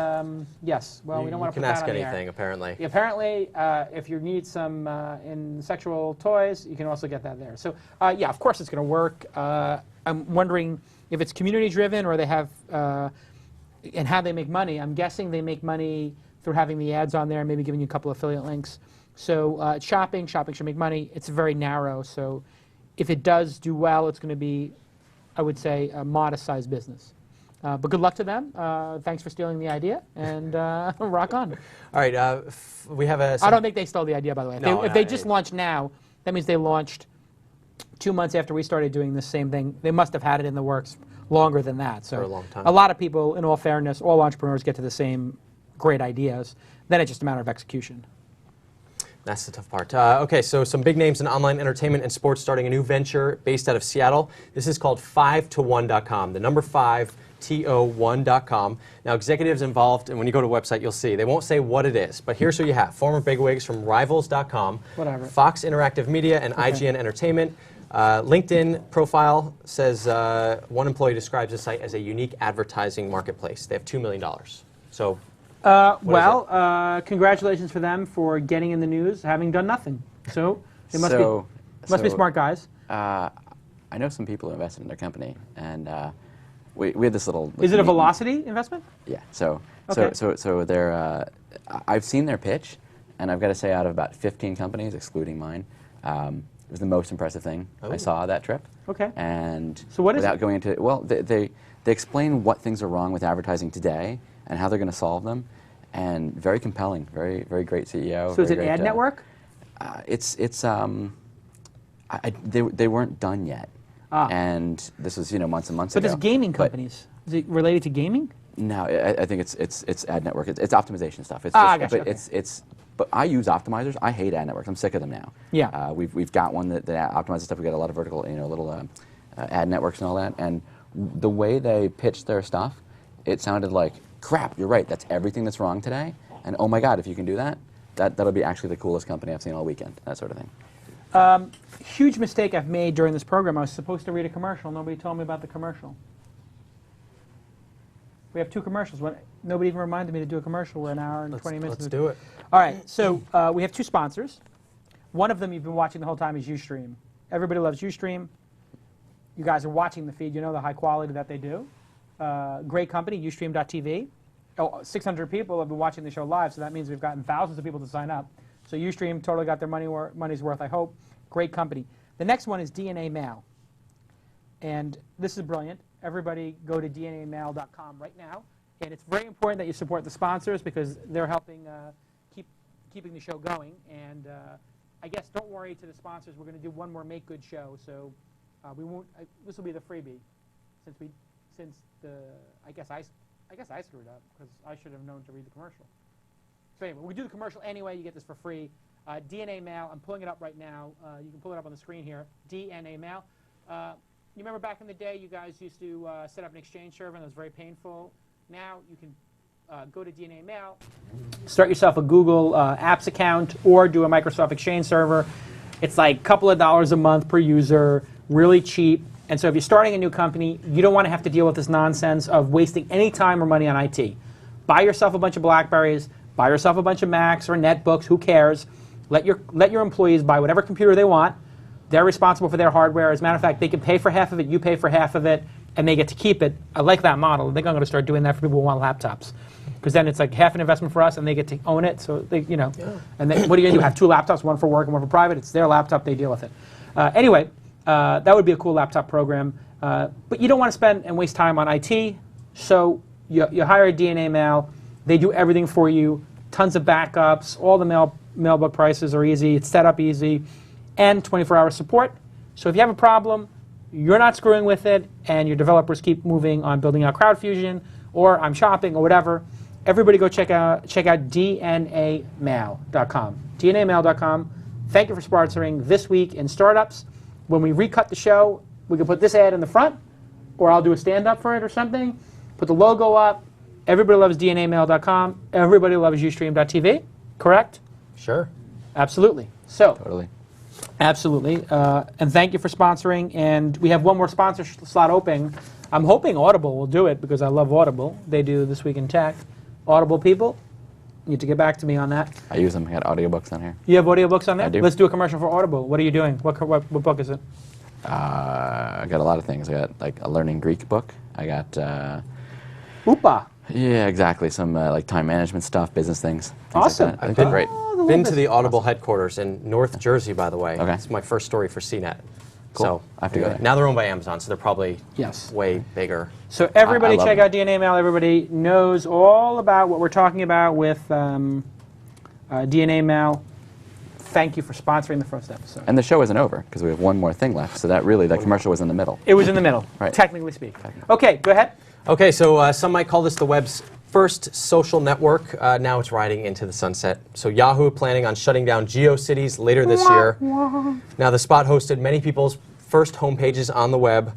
Yes. Well, we don't want to put that on the air. You can ask anything, apparently. Apparently, if you need some in sexual toys, you can also get that there. So, yeah, of course it's going to work. I'm wondering if it's community-driven or they have, and how they make money. I'm guessing they make money through having the ads on there, maybe giving you a couple affiliate links. So shopping should make money. It's very narrow. So if it does do well, it's going to be, I would say, a modest-sized business. But good luck to them. Thanks for stealing the idea, and rock on. All right, we have a. I don't think they stole the idea, by the way. If they just launched now, that means they launched 2 months after we started doing the same thing. They must have had it in the works longer than that. So for a long time. A lot of people, in all fairness, all entrepreneurs get to the same great ideas. Then it's just a matter of execution. That's the tough part. Okay, so some big names in online entertainment and sports starting a new venture based out of Seattle. This is called 5to1.com. The number 5to1.com. Now, executives involved, and when you go to a website, you'll see, they won't say what it is, but here's who you have. Former bigwigs from Rivals.com, Whatever. Fox Interactive Media, and IGN Entertainment. LinkedIn profile says one employee describes the site as a unique advertising marketplace. They have $2 million. So. Congratulations for them for getting in the news, having done nothing. So they must be smart guys. I know some people who invested in their company, and we had this little. Is it a velocity investment? Yeah. So Okay. so they're. I've seen their pitch, and I've got to say, out of about 15 companies, excluding mine, it was the most impressive thing I saw that trip. Okay. And So what is without it? going into they explain what things are wrong with advertising today and how they're going to solve them, and very compelling, very great CEO. So is it very ad great, network? They weren't done yet, and this was months and months But ago. there's gaming companies. Is it related to gaming? No, I think it's ad network. It's optimization stuff. It's I just, gotcha. but but I use optimizers. I hate ad networks. I'm sick of them now. Yeah. We've got one that optimizes stuff. We've got a lot of vertical, little ad networks and all that. And the way they pitched their stuff, it sounded like, crap, you're right. That's everything that's wrong today. And oh my God, if you can do that, that'll be actually the coolest company I've seen all weekend. That sort of thing. Huge mistake I've made during this program. I was supposed to read a commercial. Nobody told me about the commercial. We have 2 commercials. Nobody even reminded me to do a commercial. We're an hour and 20 minutes. Let's do it. All right, so we have 2 sponsors. One of them you've been watching the whole time is Ustream. Everybody loves Ustream. You guys are watching the feed. You know the high quality that they do. Great company, Ustream.tv. 600 people have been watching the show live, so that means we've gotten thousands of people to sign up. So Ustream totally got their money's worth, I hope. Great company. The next one is DNA Mail. And this is brilliant. Everybody go to dnamail.com right now. And it's very important that you support the sponsors because they're helping keeping the show going. And I guess don't worry to the sponsors. We're going to do one more Make Good show. So we won't. This will be the freebie, I guess I screwed up because I should have known to read the commercial. So anyway, we do the commercial anyway. You get this for free. DNA Mail, I'm pulling it up right now. You can pull it up on the screen here. DNA Mail. You remember back in the day, you guys used to set up an exchange server, and it was very painful. Now you can go to DNA Mail, start yourself a Google Apps account, or do a Microsoft Exchange server. It's like a couple of dollars a month per user, really cheap. And so if you're starting a new company, you don't want to have to deal with this nonsense of wasting any time or money on IT. Buy yourself a bunch of BlackBerries, buy yourself a bunch of Macs or netbooks, who cares? Let your employees buy whatever computer they want. They're responsible for their hardware. As a matter of fact, they can pay for half of it, you pay for half of it, and they get to keep it. I like that model. I think I'm going to start doing that for people who want laptops. Because then it's like half an investment for us, and they get to own it. So they, you know, and then what are you going to do? Have two laptops, one for work and one for private? It's their laptop. They deal with it. Anyway, that would be a cool laptop program. But you don't want to spend and waste time on IT. So you hire DNA Mail. They do everything for you. Tons of backups. All the mailbook prices are easy. It's set up easy, and 24-hour support. So if you have a problem, you're not screwing with it, and your developers keep moving on building out CrowdFusion, or I'm shopping, or whatever. Everybody go check out DNAmail.com. DNAmail.com. Thank you for sponsoring This Week in Startups. When we recut the show, we can put this ad in the front, or I'll do a stand-up for it or something. Put the logo up. Everybody loves DNAmail.com. Everybody loves Ustream.tv. Correct? Sure. Absolutely. So, Totally. absolutely. And thank you for sponsoring. And we have one more sponsor slot open. I'm hoping Audible will do it because I love Audible. They do This Week in Tech. Audible people, you need to get back to me on that. I use them. I got audiobooks on here. You have audiobooks on there? I do. Let's do a commercial for Audible. What are you doing? What book is it? I got a lot of things. I got like a learning Greek book. I got Oopa. yeah, exactly. Some like time management stuff, business things. Awesome. Like that. I think they're great. Been to the Audible headquarters in North Jersey, by the way. Okay. It's my first story for CNET. Cool. So I have to go there. now they're owned by Amazon, so they're probably Yes. way bigger. So everybody I love check them. out DNA Mail. Everybody knows all about what we're talking about with DNA Mail. Thank you for sponsoring the first episode. And the show isn't over because we have one more thing left. So that really, that commercial was in the middle. It was in the middle, Right. technically speaking. Okay, go ahead. Okay, so some might call this the web's first social network. Now it's riding into the sunset. So Yahoo planning on shutting down GeoCities later this year. Now the spot hosted many people's first homepages on the web.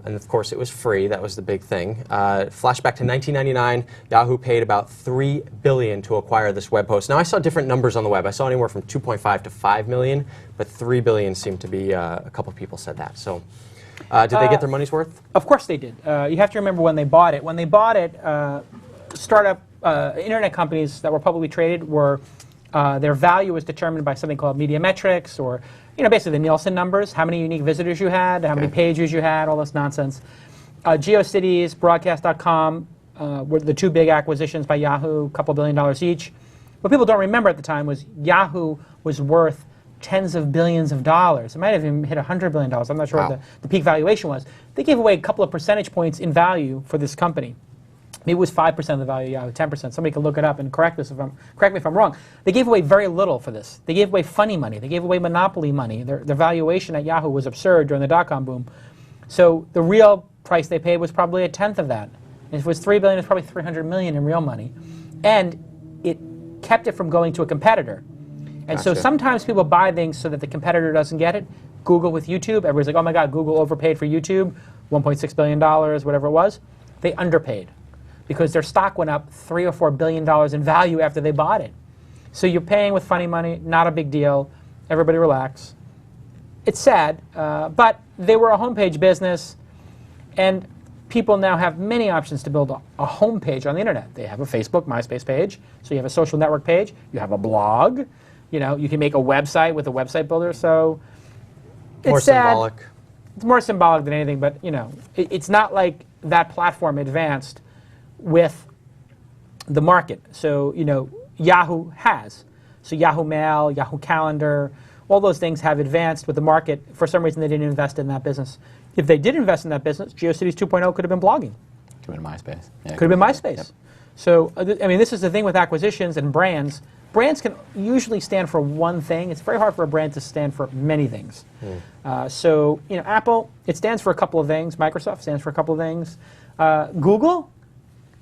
And of course it was free, that was the big thing. Flashback to 1999, Yahoo paid about $3 billion to acquire this web host. Now I saw different numbers on the web. I saw anywhere from 2.5 to 5 million, but $3 billion seemed to be, a couple people said that. So did they get their money's worth? Of course they did. You have to remember when they bought it. When they bought it, startup internet companies that were publicly traded were, their value was determined by something called media metrics, or basically the Nielsen numbers, how many unique visitors you had, how many pages you had, all this nonsense. GeoCities, Broadcast.com were the two big acquisitions by Yahoo, a couple $1 billion each. What people don't remember at the time was Yahoo was worth tens of billions of dollars. It might have even hit $100 billion. I'm not sure what the peak valuation was. They gave away a couple of percentage points in value for this company. Maybe it was 5% of the value of Yahoo, 10%. Somebody can look it up and correct me if I'm wrong. They gave away very little for this. They gave away funny money. They gave away monopoly money. Their valuation at Yahoo was absurd during the dot-com boom. So the real price they paid was probably a tenth of that. And if it was $3 billion, it's probably $300 million in real money. And it kept it from going to a competitor. And so sometimes people buy things so that the competitor doesn't get it. Google with YouTube, everybody's like, oh my God, Google overpaid for YouTube, $1.6 billion, whatever it was. They underpaid, because their stock went up $3 or $4 billion in value after they bought it. So you're paying with funny money, not a big deal. Everybody relax. It's sad, but they were a homepage business, and people now have many options to build a homepage on the internet. They have a Facebook, MySpace page, so you have a social network page, you have a blog, you can make a website with a website builder, so it's More sad. symbolic. It's more symbolic than anything, but it's not like that platform advanced with the market. So, Yahoo has. So Yahoo Mail, Yahoo Calendar, all those things have advanced with the market. For some reason, they didn't invest in that business. If they did invest in that business, GeoCities 2.0 could have been blogging. Could have been MySpace. Yeah, Could have been MySpace. Yep. So, this is the thing with acquisitions and brands. Brands can usually stand for one thing. It's very hard for a brand to stand for many things. So, Apple, it stands for a couple of things. Microsoft stands for a couple of things. Google,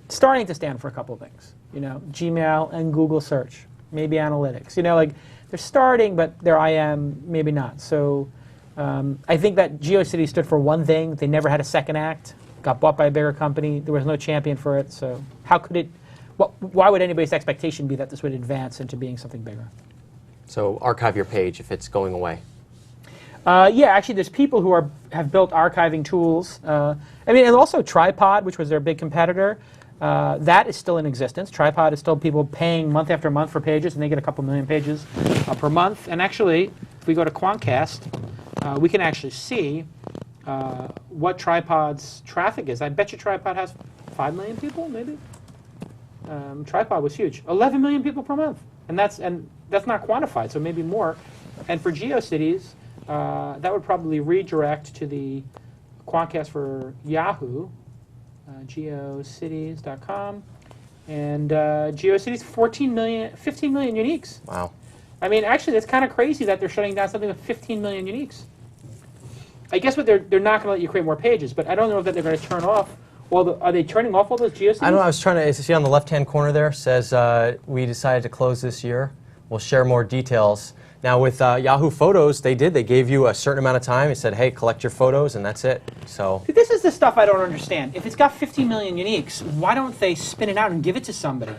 starting to stand for a couple of things. Gmail and Google search. maybe analytics. You know, like they're starting, but they're IM, maybe not. So I think that GeoCities stood for one thing. They never had a second act. Got bought by a bigger company. There was no champion for it. So how could it? Why would anybody's expectation be that this would advance into being something bigger? So archive your page if it's going away. Yeah, actually, there's people who have built archiving tools. I mean, and also Tripod, which was their big competitor. That is still in existence. Tripod is still people paying month after month for pages, and they get a couple million pages per month. And actually, if we go to Quantcast, we can actually see what Tripod's traffic is. I bet you Tripod has 5 million people, maybe. Tripod was huge, 11 million people per month, and that's not quantified, so maybe more. And for GeoCities, that would probably redirect to the Quantcast for Yahoo, geocities.com, and GeoCities 15 million uniques. Wow. I mean, actually, that's kind of crazy that they're shutting down something with 15 million uniques. I guess what they're not going to let you create more pages, but I don't know that they're going to turn off. Are they turning off all those GeoCities? I don't know. I was trying to see on the left-hand corner there says we decided to close this year. We'll share more details. Now with Yahoo Photos, they gave you a certain amount of time. It said, hey, collect your photos, and that's it. So this is the stuff I don't understand. If it's got 15 million uniques, why don't they spin it out and give it to somebody? I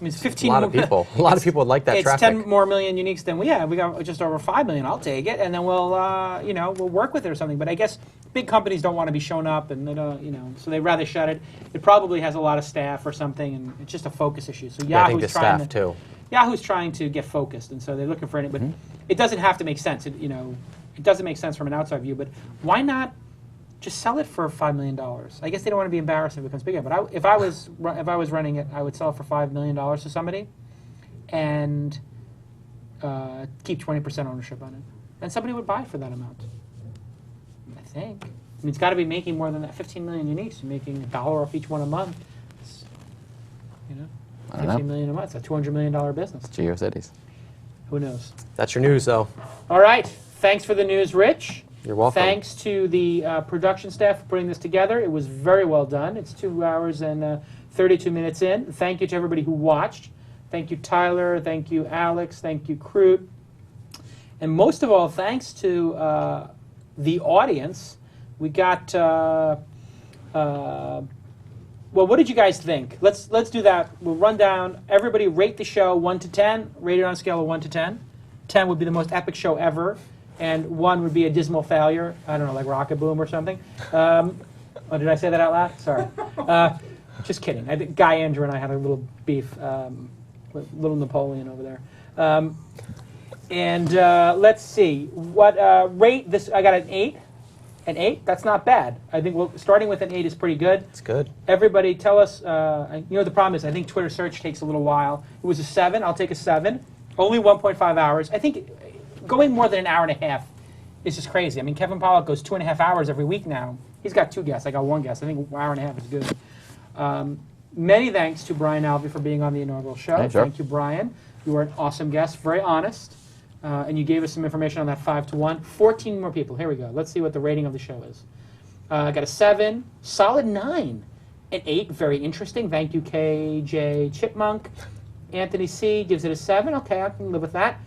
mean, it's 15. a lot of people. A lot of people would like that traffic. It's 10 more million uniques than we have. We got just over 5 million. I'll take it, and then we'll we'll work with it or something. But I guess big companies don't want to be shown up, and they don't, so they'd rather shut it. It probably has a lot of staff or something, and it's just a focus issue. So Yeah, I think the Yahoo's trying staff too. Yahoo's trying to get focused, and so they're looking for it. But it doesn't have to make sense. It doesn't make sense from an outside view. But why not just sell it for $5 million? I guess they don't want to be embarrassed if it becomes bigger. But if I was running it, I would sell it for $5 million to somebody, and keep 20% ownership on it, and somebody would buy for that amount. I think. I mean, it's got to be making more than that. 15 million uniques. You're making $1 off each one a month. It's, I don't 15 know. million a month. It's a $200 million business. GeoCities. Who knows? That's your news, though. All right. Thanks for the news, Rich. You're welcome. Thanks to the production staff for putting this together. It was very well done. It's 2 hours and 32 minutes in. Thank you to everybody who watched. Thank you, Tyler. Thank you, Alex. Thank you, Crute. And most of all, thanks to the audience. We got, well, what did you guys think? Let's do that. We'll run down. Everybody rate the show 1 to 10. Rate it on a scale of 1 to 10. 10 would be the most epic show ever, and 1 would be a dismal failure. I don't know, like Rocket Boom or something. Oh, did I say that out loud? Sorry. Just kidding. I think Guy Andrew and I had a little beef, with little Napoleon over there. And let's see. What rate this? I got an 8. An 8? That's not bad. I think starting with an 8 is pretty good. It's good. Everybody tell us, the problem is I think Twitter search takes a little while. It was a 7. I'll take a 7. Only 1.5 hours. I think going more than an hour and a half is just crazy. I mean, Kevin Pollak goes 2.5 hours every week now. He's got 2 guests. I got 1 guest. I think an hour and a half is good. Many thanks to Brian Alvey for being on the inaugural show. Hey, sure. Thank you, Brian. You were an awesome guest, very honest. And you gave us some information on that 5 to 1. 14 more people. Here we go. Let's see what the rating of the show is. I got a 7, solid 9, an 8, very interesting. Thank you, KJ Chipmunk. Anthony C gives it a 7. Okay, I can live with that.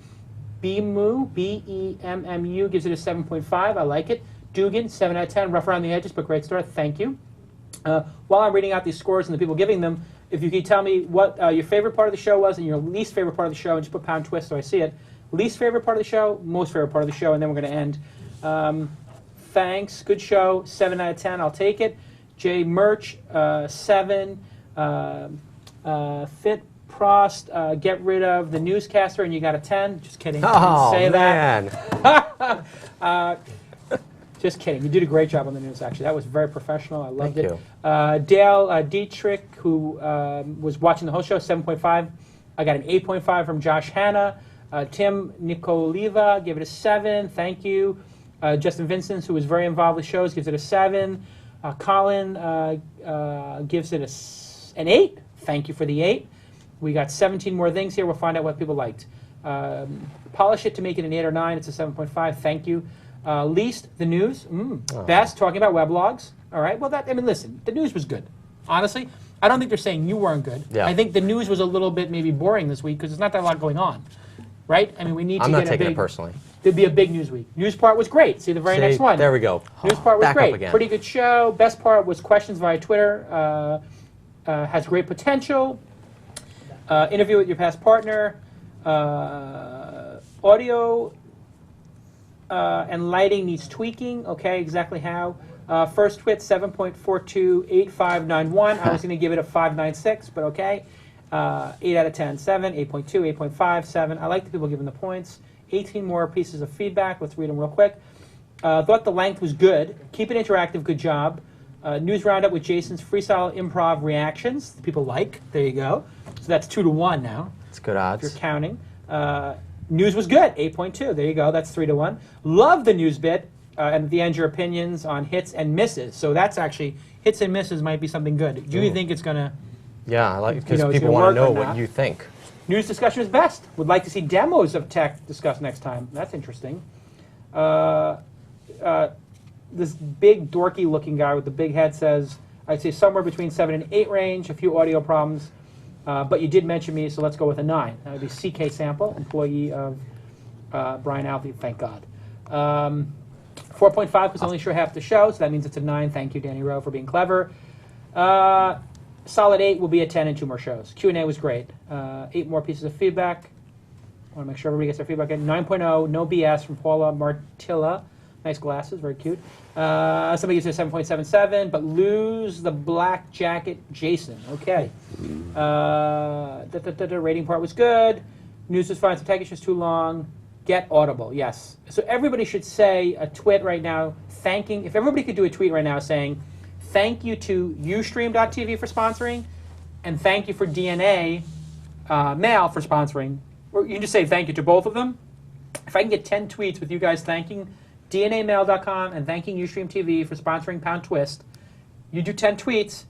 Bemu, B-E-M-M-U, gives it a 7.5. I like it. Dugan, 7 out of 10. Rough around the edges, but great start. Thank you. While I'm reading out these scores and the people giving them, if you could tell me what your favorite part of the show was and your least favorite part of the show, and just put pound twist so I see it. Least favorite part of the show, most favorite part of the show, and then we're going to end. Thanks. Good show. 7 out of 10. I'll take it. Jay Merch, 7. Fit Prost, get rid of the newscaster, and you got a 10. Just kidding. Oh, say man. That. Just kidding. You did a great job on the news, actually. That was very professional. I loved Thank it. you. Dale Dietrich, who was watching the whole show, 7.5. I got an 8.5 from Josh Hanna. Tim Nikoleva gave it a 7. Thank you. Justin Vincent, who was very involved with shows, gives it a 7. Colin gives it an 8. Thank you for the 8. We got 17 more things here. We'll find out what people liked. Polish it to make it an 8 or 9. It's a 7.5. Thank you. Least, the news. Best, talking about weblogs. All right. Well, listen, the news was good. Honestly, I don't think they're saying you weren't good. Yeah. I think the news was a little bit maybe boring this week because there's not that a lot going on, right? I mean, we need to I'm get not a taking big. it personally. There'd be a big news week. News part was great. See the very next one. There we go. News part was Back up great. again. Pretty good show. Best part was questions via Twitter. Has great potential. Interview with your past partner. Audio and lighting needs tweaking. Okay, exactly how. First twit 7.428591. I was going to give it a 596, but okay. 8 out of 10. 7, 8.2, 8.5, 7. I like the people giving the points. 18 more pieces of feedback. Let's read them real quick. Thought the length was good. Keep it interactive. Good job. News roundup with Jason's freestyle improv reactions. People like. There you go. So that's 2 to 1 now. It's good If odds. you're counting. News was good. 8.2. There you go. That's 3 to 1. Love the news bit. And at the end, your opinions on hits and misses. So that's actually hits and misses might be something good. Do you think it's gonna? Yeah, I like because it's people gonna want to work know or what not. you think. News discussion is best. Would like to see demos of tech discussed next time. That's interesting. This big dorky looking guy with the big head says, I'd say somewhere between 7 and 8 range, a few audio problems, but you did mention me, so let's go with a 9. That would be CK Sample, employee of Brian Alvey, thank God. 4.5 because I only sure half the show, so that means it's a 9. Thank you, Danny Rowe, for being clever. Solid 8 will be a 10 and 2 more shows. Q&A was great. 8 more pieces of feedback. I want to make sure everybody gets their feedback in. 9.0, no BS from Paula Martilla. Nice glasses, very cute. Somebody gives it a 7.77, but lose the black jacket Jason. Okay. Rating part was good. News was fine, so tech issues too long. Get Audible, yes. So everybody should say a tweet right now thanking, if everybody could do a tweet right now saying, thank you to Ustream.tv for sponsoring, and thank you for DNA Mail for sponsoring. Or you can just say thank you to both of them. If I can get 10 tweets with you guys thanking DNAmail.com and thanking Ustream TV for sponsoring Pound Twist, you do 10 tweets,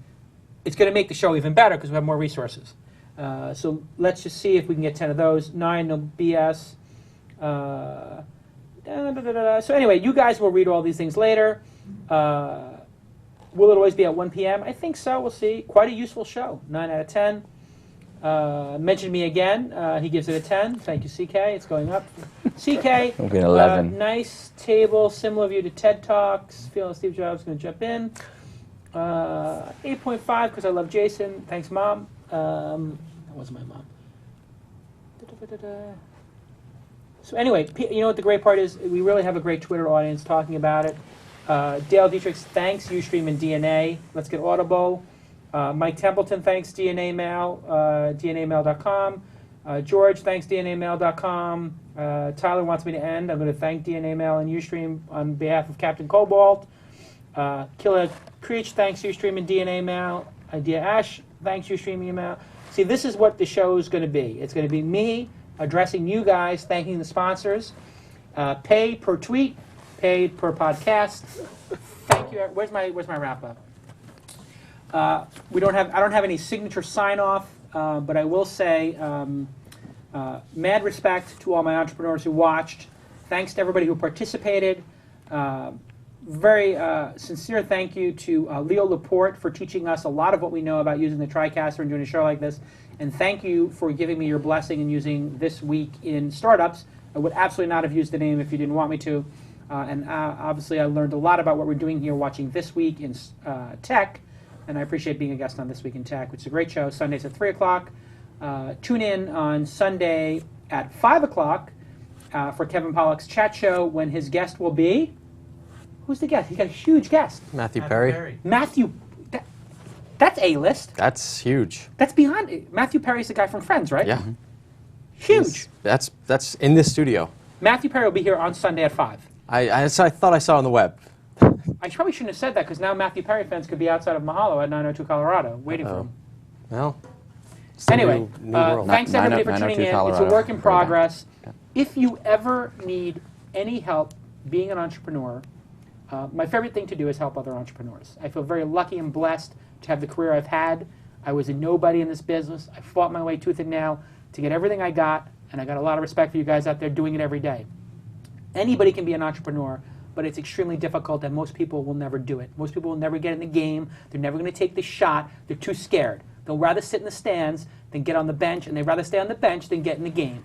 it's going to make the show even better because we have more resources. So let's just see if we can get 10 of those. 9, no BS. So anyway, you guys will read all these things later. Will it always be at 1 p.m.? I think so. We'll see. Quite a useful show. 9 out of 10. Mention me again. He gives it a 10. Thank you, CK. It's going up. CK. It'll be an 11. Nice table. Similar view to TED Talks. Feeling Steve Jobs going to jump in. 8.5 because I love Jason. Thanks, Mom. That wasn't my mom. So anyway, you know what the great part is? We really have a great Twitter audience talking about it. Dale Dietrichs, thanks Ustream and DNA. Let's get Audible. Mike Templeton, thanks DNA Mail, DNAmail.com. George, thanks DNAmail.com. Tyler wants me to end. I'm going to thank DNA Mail and Ustream on behalf of Captain Cobalt. Killer Creech, thanks Ustream and DNA Mail. Idea Ash, thanks Ustream email. See, this is what the show is going to be. It's going to be me addressing you guys, thanking the sponsors. Pay per tweet, paid per podcast. Thank you. Where's my wrap up? I don't have any signature sign off, but I will say mad respect to all my entrepreneurs who watched. Thanks to everybody who participated. Very sincere thank you to Leo Laporte for teaching us a lot of what we know about using the TriCaster and doing a show like this. And thank you for giving me your blessing and using This Week in Startups. I would absolutely not have used the name if you didn't want me to. And obviously I learned a lot about what we're doing here watching This Week in Tech. And I appreciate being a guest on This Week in Tech, which is a great show. Sundays at 3 o'clock. Tune in on Sunday at 5 o'clock for Kevin Pollak's chat show when his guest will be... Who's the guest? He's got a huge guest. Matthew Perry. Matthew. That's A-list. That's huge. That's beyond... Matthew Perry's the guy from Friends, right? Yeah. Huge. That's in this studio. Matthew Perry will be here on Sunday at 5. I thought I saw it on the web. I probably shouldn't have said that because now Matthew Perry fans could be outside of Mahalo at 902 Colorado waiting for him. Well, it's the Anyway, new world. thanks everybody for 902 tuning in. It's a Colorado. work in Very progress. nice. If you ever need any help being an entrepreneur, my favorite thing to do is help other entrepreneurs. I feel very lucky and blessed to have the career I've had. I was a nobody in this business. I fought my way tooth and nail to get everything I got, and I got a lot of respect for you guys out there doing it every day. Anybody can be an entrepreneur. but it's extremely difficult and most people will never do it. Most people will never get in the game. They're never going to take the shot. They're too scared. They'll rather sit in the stands than get on the bench, and they'd rather stay on the bench than get in the game.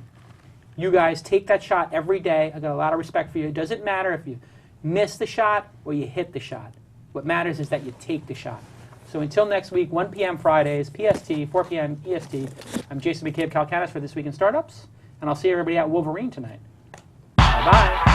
You guys take that shot every day. I got a lot of respect for you. It doesn't matter if you miss the shot or you hit the shot. What matters is that you take the shot. So until next week, 1 p.m. Fridays, PST, 4 p.m. EST, I'm Jason McCabe Calcanis for This Week in Startups, and I'll see everybody at Wolverine tonight. Bye-bye.